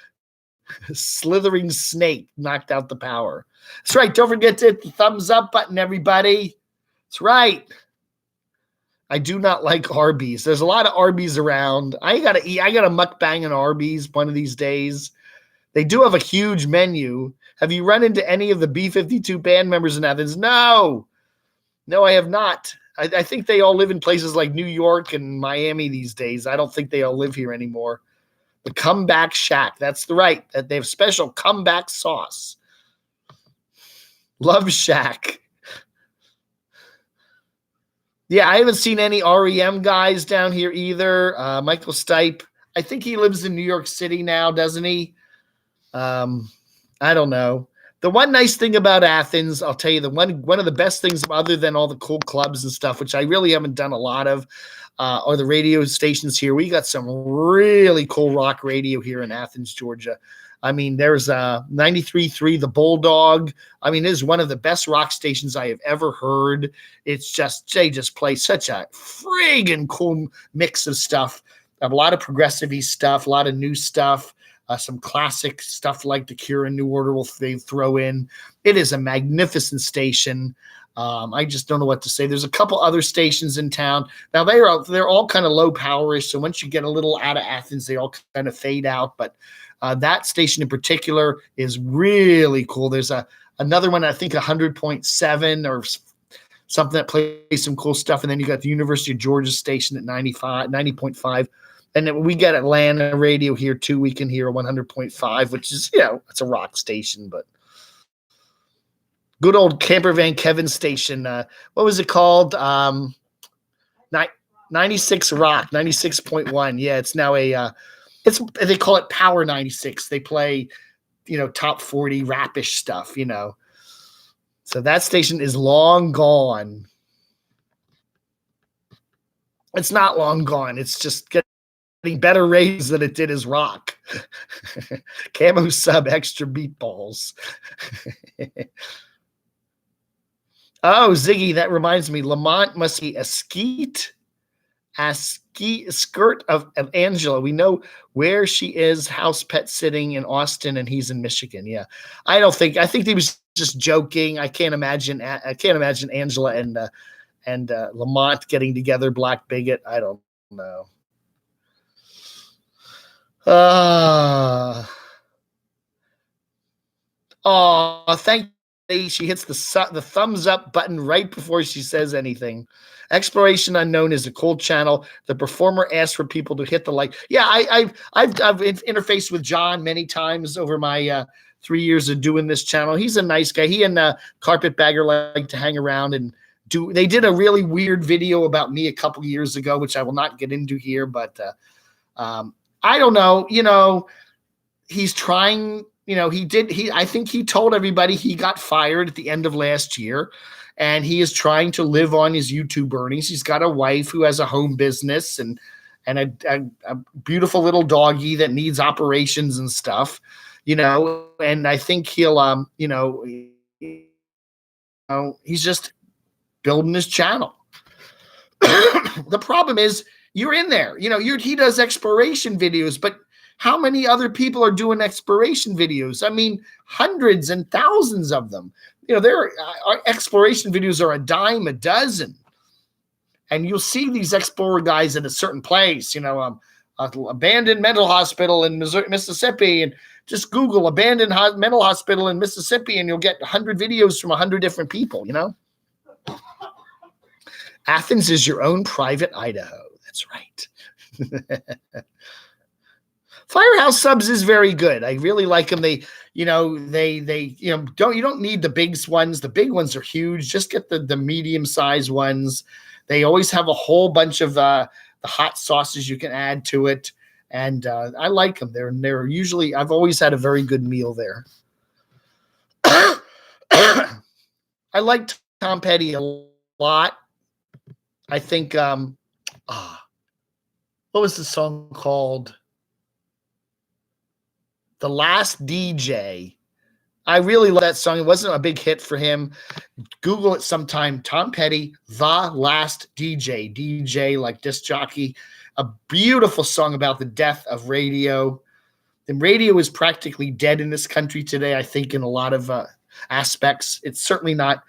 A slithering snake knocked out the power. That's right. Don't forget to hit the thumbs up button, everybody. That's right. I do not like Arby's. There's a lot of Arby's around. I gotta eat. I gotta mukbang an Arby's one of these days. They do have a huge menu. Have you run into any of the B-52 band members in Athens? No, I have not. I think they all live in places like New York and Miami these days. I don't think they all live here anymore. The Comeback Shack. That's the right. They have special comeback sauce. Love Shack. Yeah, I haven't seen any REM guys down here either. Michael Stipe. I think he lives in New York City now, doesn't he? I don't know. The one nice thing about Athens, I'll tell you, one of the best things other than all the cool clubs and stuff, which I really haven't done a lot of, are the radio stations here. We got some really cool rock radio here in Athens, Georgia. I mean, there's 93.3 The Bulldog. I mean, it is one of the best rock stations I have ever heard. It's just, they just play such a friggin' cool mix of stuff. A lot of progressive-y stuff, a lot of new stuff. Some classic stuff like The Cure and New Order they throw in. It is a magnificent station. I just don't know what to say. There's a couple other stations in town. Now, they're all kind of low powerish, so once you get a little out of Athens, they all kind of fade out. But that station in particular is really cool. There's another one, I think 100.7 or something that plays some cool stuff. And then you got the University of Georgia station at 90.5. And then we get Atlanta radio here too. We can hear 100.5, which is, it's a rock station, but good old Camper Van Kevin station. What was it called? 96 Rock, 96.1. Yeah, it's now they call it Power 96. They play, top 40 rapish stuff, So that station is long gone. It's not long gone. It's just getting better ratings than it did as rock. Camo sub extra meatballs. Oh, Ziggy, that reminds me. Lamont must be a skirt of Angela. We know where she is, house pet sitting in Austin, and he's in Michigan. Yeah, I think he was just joking. I can't imagine Angela and Lamont getting together. Black bigot. I don't know. Thank you. She hits the thumbs up button right before she says anything. Exploration Unknown is a cool channel. The performer asks for people to hit the like. Yeah, I've interfaced with John many times over my 3 years of doing this channel. He's a nice guy. He and Carpetbagger like to hang around and do. They did a really weird video about me a couple years ago, which I will not get into here, but I don't know. He's trying. I think he told everybody he got fired at the end of last year, and he is trying to live on his YouTube earnings. He's got a wife who has a home business and a beautiful little doggy that needs operations and stuff, and I think he'll, he's just building his channel. The problem is you're in there, he does exploration videos, but how many other people are doing exploration videos? I mean, hundreds and thousands of them. Their exploration videos are a dime a dozen. And you'll see these explorer guys in a certain place, abandoned mental hospital in Mississippi, and just Google abandoned mental hospital in Mississippi, and you'll get 100 videos from 100 different people, Athens is your own private Idaho. That's right. Firehouse Subs is very good. I really like them. They don't need the big ones. The big ones are huge. Just get the medium sized ones. They always have a whole bunch of the hot sauces you can add to it, and I like them. They're usually. I've always had a very good meal there. I like Tom Petty a lot. I think what was the song called? The Last DJ. I really love that song. It wasn't a big hit for him. Google it sometime. Tom Petty, The Last DJ. DJ like disc jockey. a beautiful song about the death of radio. And radio is practically dead in this country today, I think, in a lot of aspects. It's certainly not.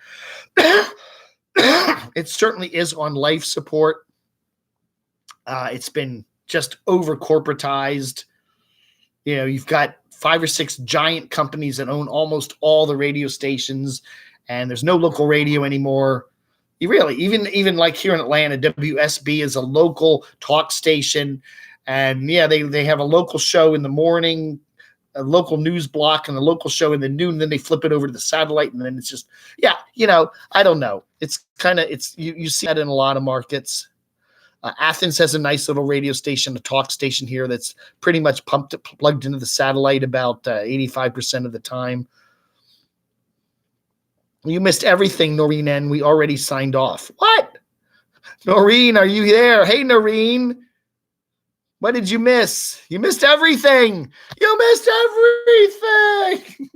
It certainly is on life support. It's been just over corporatized. You know, you've got 5 or 6 giant companies that own almost all the radio stations, and there's no local radio anymore. You really, even like here in Atlanta, WSB is a local talk station. And yeah, they have a local show in the morning, a local news block, and a local show in the noon. And then they flip it over to the satellite, and then it's just, yeah, you know, I don't know. It's kind of, you see that in a lot of markets. Athens has a nice little radio station, a talk station here that's pretty much plugged into the satellite about 85% of the time. You missed everything, Noreen, and we already signed off. What? Noreen, are you there? Hey, Noreen. What did you miss? You missed everything. You missed everything.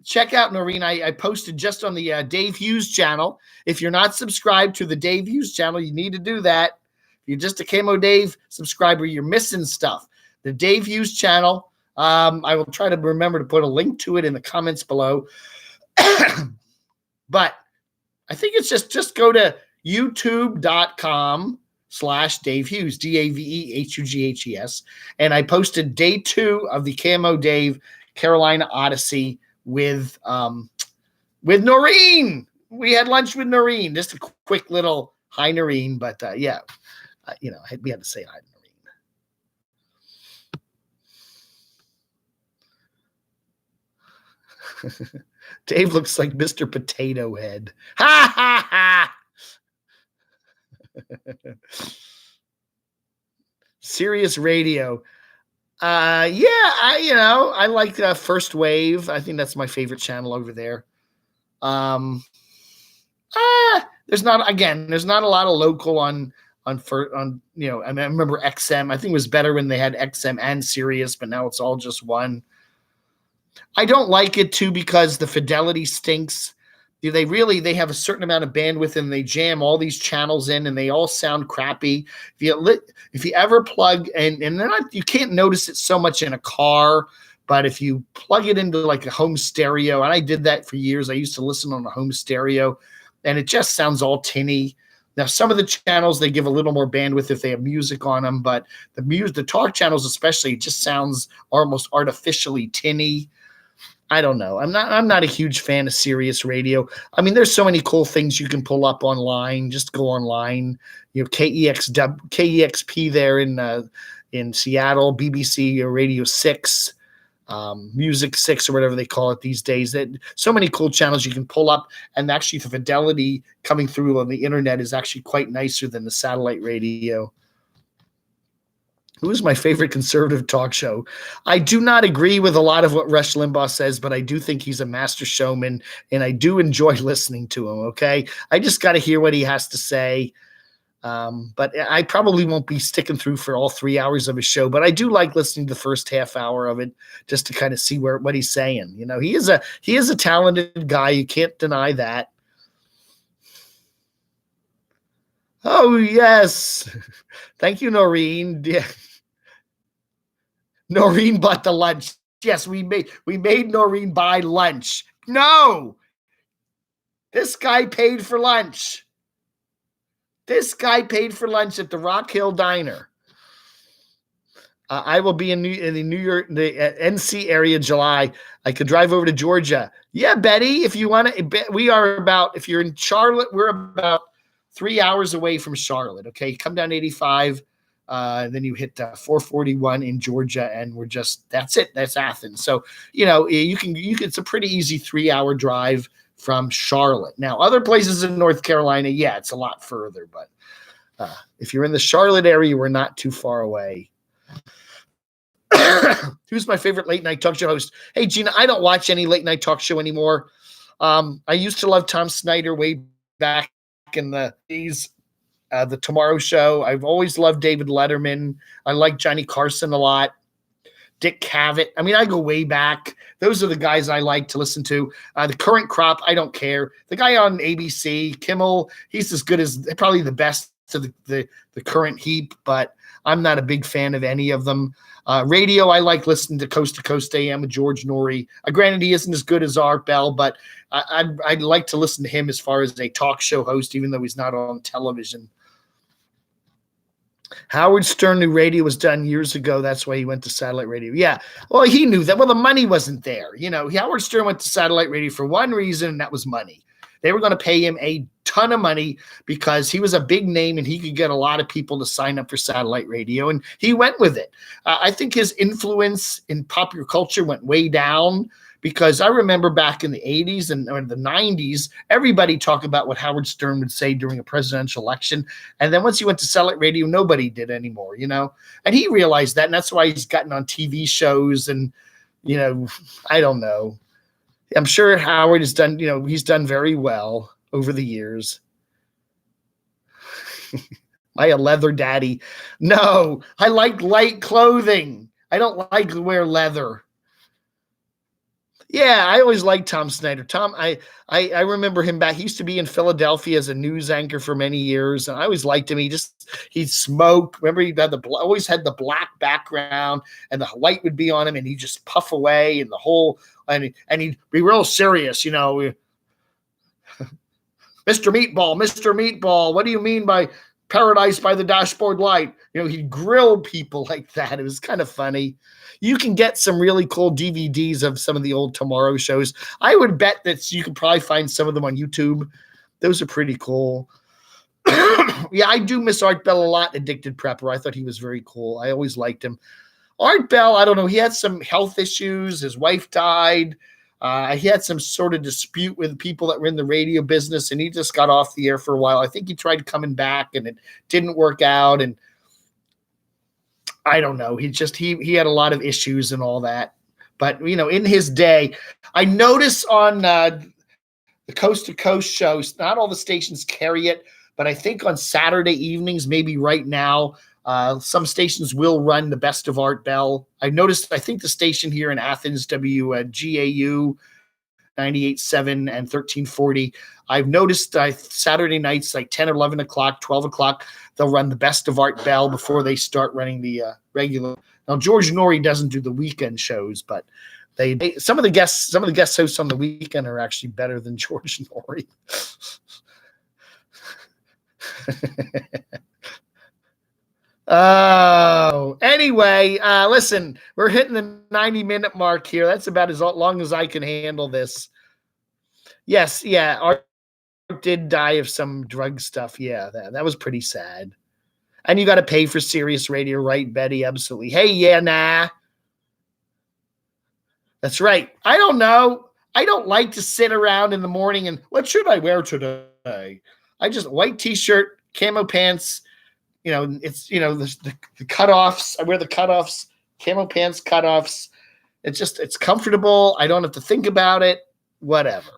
Check out Noreen. I posted just on the Dave Hughes channel. If you're not subscribed to the Dave Hughes channel, you need to do that. If you're just a Camo Dave subscriber, you're missing stuff. The Dave Hughes channel. I will try to remember to put a link to it in the comments below. But I think it's just go to youtube.com/Dave Hughes, DaveHughes. And I posted day 2 of the Camo Dave Carolina Odyssey with Noreen. We had lunch with Noreen. Just a quick little hi, Noreen. But yeah, you know, we had to say hi to Noreen. Dave looks like Mr. Potato Head. Ha ha ha. Sirius Radio. I like First Wave. I think that's my favorite channel over there. There's not a lot of local on I remember XM. I think it was better when they had XM and Sirius, but now it's all just one. I don't like it too because the fidelity stinks. They have a certain amount of bandwidth and they jam all these channels in and they all sound crappy. If you ever plug and they're not, you can't notice it so much in a car, but if you plug it into like a home stereo, and I did that for years, I used to listen on a home stereo and it just sounds all tinny. Now, some of the channels, they give a little more bandwidth if they have music on them, but the talk channels especially, it just sounds almost artificially tinny. I don't know. I'm not a huge fan of Sirius Radio. I mean, there's so many cool things you can pull up online. Just go online. You know, KEXP there in Seattle, BBC Radio 6, Music 6 or whatever they call it these days. That so many cool channels you can pull up, and actually the fidelity coming through on the internet is actually quite nicer than the satellite radio. Who is my favorite conservative talk show? I do not agree with a lot of what Rush Limbaugh says, but I do think he's a master showman, and I do enjoy listening to him, okay? I just got to hear what he has to say. But I probably won't be sticking through for all 3 hours of his show, but I do like listening to the first half hour of it just to kind of see what he's saying. You know, he is a talented guy. You can't deny that. Oh, yes. Thank you, Noreen. Yeah. Noreen bought the lunch. Yes, we made Noreen buy lunch. No. This guy paid for lunch. This guy paid for lunch at the Rock Hill Diner. I will be in the New York, the NC area, July. I could drive over to Georgia. Yeah, Betty, if you want to, if you're in Charlotte, we're about 3 hours away from Charlotte. Okay, come down 85. Then you hit 441 in Georgia, and that's it. That's Athens. So, you know, you can, it's a pretty easy 3 hour drive from Charlotte. Now, other places in North Carolina, yeah, it's a lot further, but if you're in the Charlotte area, we're not too far away. Who's my favorite late night talk show host? Hey, Gina, I don't watch any late night talk show anymore. I used to love Tom Snyder way back in the days. The Tomorrow Show. I've always loved David Letterman. I like Johnny Carson a lot. Dick Cavett. I mean, I go way back. Those are the guys I like to listen to. The current crop, I don't care. The guy on ABC, Kimmel, he's as good as probably the best to the current heap, but I'm not a big fan of any of them. Radio, I like listening to Coast AM with George Norrie. Granted, he isn't as good as Art Bell, but I'd like to listen to him as far as a talk show host, even though he's not on television. Howard Stern knew radio was done years ago. That's why he went to satellite radio. Yeah, well, he knew that. Well, the money wasn't there. Howard Stern went to satellite radio for one reason, and that was money. They were going to pay him a ton of money because he was a big name and he could get a lot of people to sign up for satellite radio, and he went with it. I think his influence in popular culture went way down because I remember back in the 80s and or the 90s, everybody talked about what Howard Stern would say during a presidential election. And then once he went to satellite radio, nobody did anymore, And he realized that, and that's why he's gotten on TV shows and, I don't know. I'm sure Howard has done, he's done very well over the years. Am I a leather daddy? No, I like light clothing. I don't like to wear leather. Yeah, I always liked Tom Snyder. Tom, I remember him back. He used to be in Philadelphia as a news anchor for many years, and I always liked him. He'd smoke. Remember, he had always had the black background, and the light would be on him, and he'd just puff away, and and he'd be real serious, Mr. Meatball, what do you mean by paradise by the dashboard light? He'd grill people like that. It was kind of funny. You can get some really cool DVDs of some of the old Tomorrow shows. I would bet that you could probably find some of them on YouTube. Those are pretty cool. Yeah, I do miss Art Bell a lot, Addicted Prepper. I thought he was very cool. I always liked him. Art Bell, I don't know. He had some health issues. His wife died. He had some sort of dispute with people that were in the radio business, and he just got off the air for a while. I think he tried coming back, and it didn't work out, and I don't know. He had a lot of issues and all that. But, in his day, I notice on the Coast to Coast shows, not all the stations carry it, but I think on Saturday evenings, maybe right now, some stations will run the best of Art Bell. I noticed, I think the station here in Athens, WGAU 98.7 and 1340, I've noticed Saturday nights, like 10 or 11 o'clock, 12 o'clock, they'll run the best of Art Bell before they start running the regular. Now, George Norrie doesn't do the weekend shows, but some of the guest hosts on the weekend are actually better than George Norrie. Oh, anyway, listen, we're hitting the 90-minute mark here. That's about as long as I can handle this. Yes, yeah, Art did die of some drug stuff. Yeah, that was pretty sad. And you got to pay for Sirius Radio, right, Betty? Absolutely. Hey, yeah, nah. That's right. I don't know. I don't like to sit around in the morning and what should I wear today? I just white t-shirt, camo pants. It's the cutoffs. I wear the cutoffs, camo pants, cutoffs. It's comfortable. I don't have to think about it. Whatever.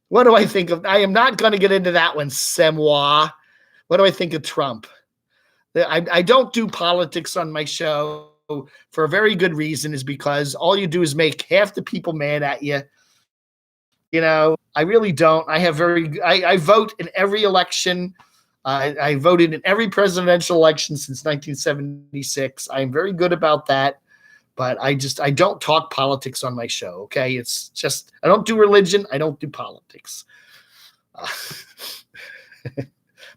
What do I think of? I am not going to get into that one, Semois. What do I think of Trump? I don't do politics on my show for a very good reason, is because all you do is make half the people mad at you. I really don't. I vote in every election. I voted in every presidential election since 1976. I'm very good about that. But I don't talk politics on my show, okay? It's just, I don't do religion. I don't do politics.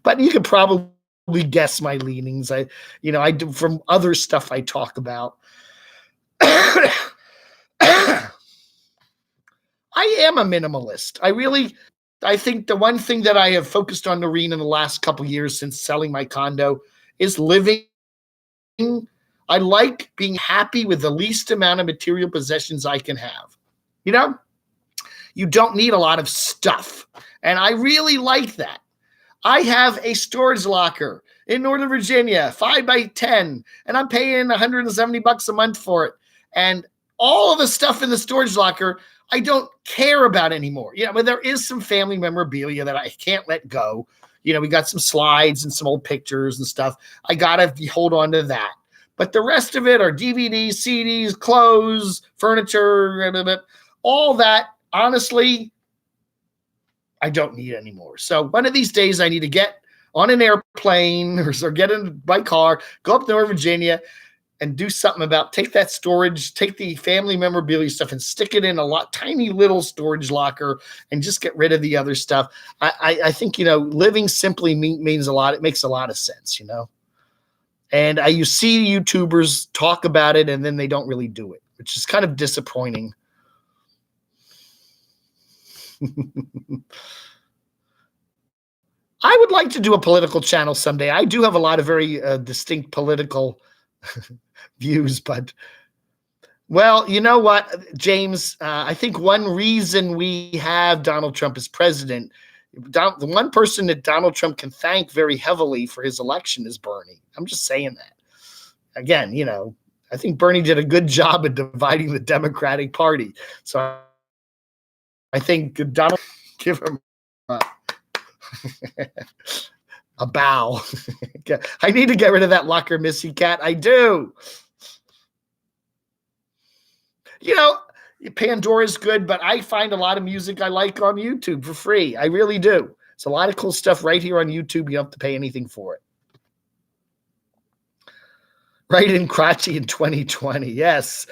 But you could probably guess my leanings. I do from other stuff I talk about. I am a minimalist. I think the one thing that I have focused on, Noreen, in the last couple of years since selling my condo is living. I like being happy with the least amount of material possessions I can have. You don't need a lot of stuff. And I really like that. I have a storage locker in Northern Virginia, 5x10, and I'm paying $170 a month for it. And all of the stuff in the storage locker, I don't care about anymore. But there is some family memorabilia that I can't let go. We got some slides and some old pictures and stuff. I got to hold on to that. But the rest of it are DVDs, CDs, clothes, furniture, all that, honestly, I don't need anymore. So one of these days I need to get on an airplane or get in my car, go up to Northern Virginia and do something about, take that storage, take the family memorabilia stuff and stick it in a tiny little storage locker and just get rid of the other stuff. I think, living simply means a lot. It makes a lot of sense, And you see YouTubers talk about it and then they don't really do it, which is kind of disappointing. I would like to do a political channel someday. I do have a lot of very distinct political views, but well, you know what, James? I think one reason we have Donald Trump as president, the one person that Donald Trump can thank very heavily for his election is Bernie. I'm just saying that. Again, I think Bernie did a good job at dividing the Democratic Party. So I think Donald, give him a bow. I need to get rid of that locker, Missy Cat. I do. Pandora's good, but I find a lot of music I like on YouTube for free. I really do. It's a lot of cool stuff right here on YouTube. You don't have to pay anything for it. Right in Crotchy in 2020. Yes.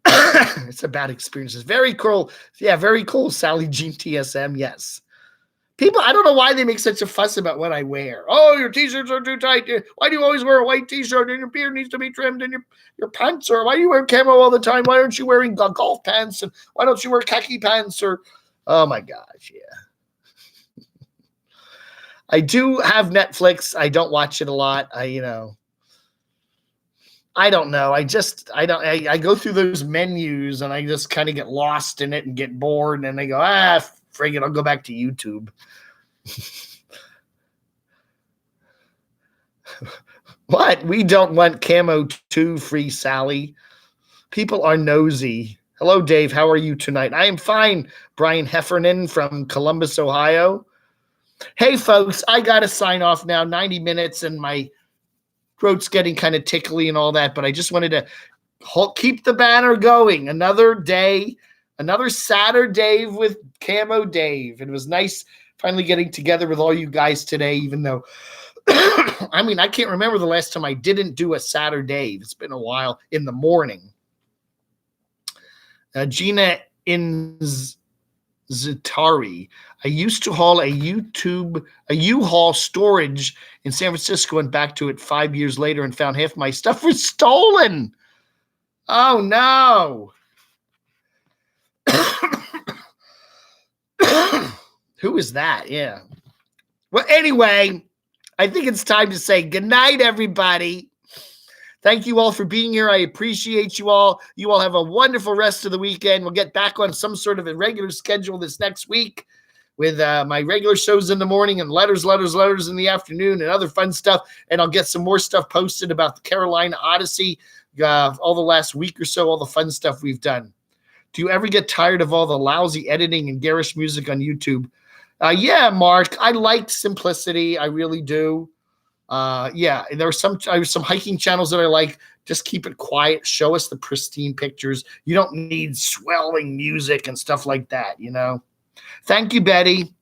It's a bad experience. It's very cool. Yeah, very cool. Sally Jean TSM. Yes. People, I don't know why they make such a fuss about what I wear. Oh, your t-shirts are too tight. Why do you always wear a white t-shirt and your beard needs to be trimmed and your pants are, why do you wear camo all the time? Why aren't you wearing golf pants? And why don't you wear khaki pants? Or, oh my gosh, yeah. I do have Netflix. I don't watch it a lot. I don't know. I go through those menus and I just kind of get lost in it and get bored. And I go, frig it, I'll go back to YouTube. What? We don't want Camo 2 free, Sally. People are nosy. Hello, Dave. How are you tonight? I am fine. Brian Heffernan from Columbus, Ohio. Hey, folks, I got to sign off now. 90 minutes and my throat's getting kind of tickly and all that, but I just wanted to keep the banner going. Another day, another SaturDAVE with Camo Dave. It was nice finally getting together with all you guys today, even though, I can't remember the last time I didn't do a SaturDAVE. It's been a while in the morning. Gina in Zitari. I used to haul a U-Haul storage in San Francisco and back to it 5 years later and found half my stuff was stolen. Oh, no. Who is that? Yeah. Well, anyway, I think it's time to say goodnight, everybody. Thank you all for being here. I appreciate you all. You all have a wonderful rest of the weekend. We'll get back on some sort of a regular schedule this next week with my regular shows in the morning and letters in the afternoon and other fun stuff. And I'll get some more stuff posted about the Carolina Odyssey, all the last week or so, all the fun stuff we've done. Do you ever get tired of all the lousy editing and garish music on YouTube? Yeah, Mark, I like simplicity. I really do. Yeah, there are some hiking channels that I like. Just keep it quiet. Show us the pristine pictures. You don't need swelling music and stuff like that, Thank you, Betty.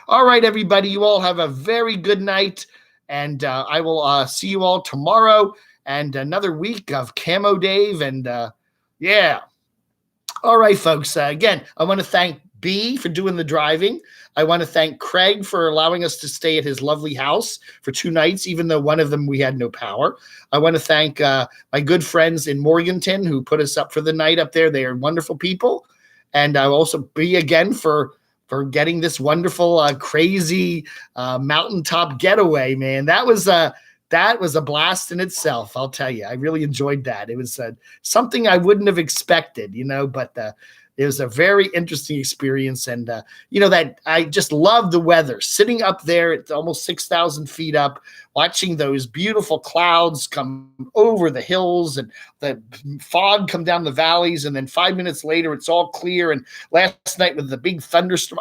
All right, everybody. You all have a very good night. And I will see you all tomorrow and another week of Camo Dave. And yeah. All right, folks. Again, I want to thank B for doing the driving. I want to thank Craig for allowing us to stay at his lovely house for 2 nights, even though one of them we had no power. I want to thank my good friends in Morganton who put us up for the night up there. They are wonderful people. And I'll also be again for getting this wonderful, crazy mountaintop getaway, man. That was a blast in itself. I'll tell you, I really enjoyed that. It was something I wouldn't have expected, but it was a very interesting experience. And, that I just love the weather sitting up there at almost 6,000 feet up, watching those beautiful clouds come over the hills and the fog come down the valleys. And then 5 minutes later, it's all clear. And last night with the big thunderstorm,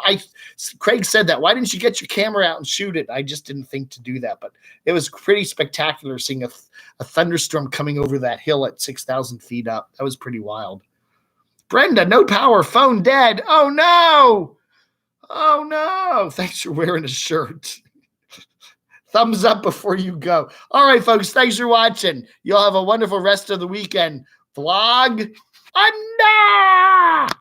Craig said that, why didn't you get your camera out and shoot it? I just didn't think to do that, but it was pretty spectacular seeing a thunderstorm coming over that hill at 6,000 feet up. That was pretty wild. Brenda, no power, phone dead. Oh, no. Oh, no. Thanks for wearing a shirt. thumbs up before you go. All right, folks, thanks for watching. You'll have a wonderful rest of the weekend. Vlog, Anda!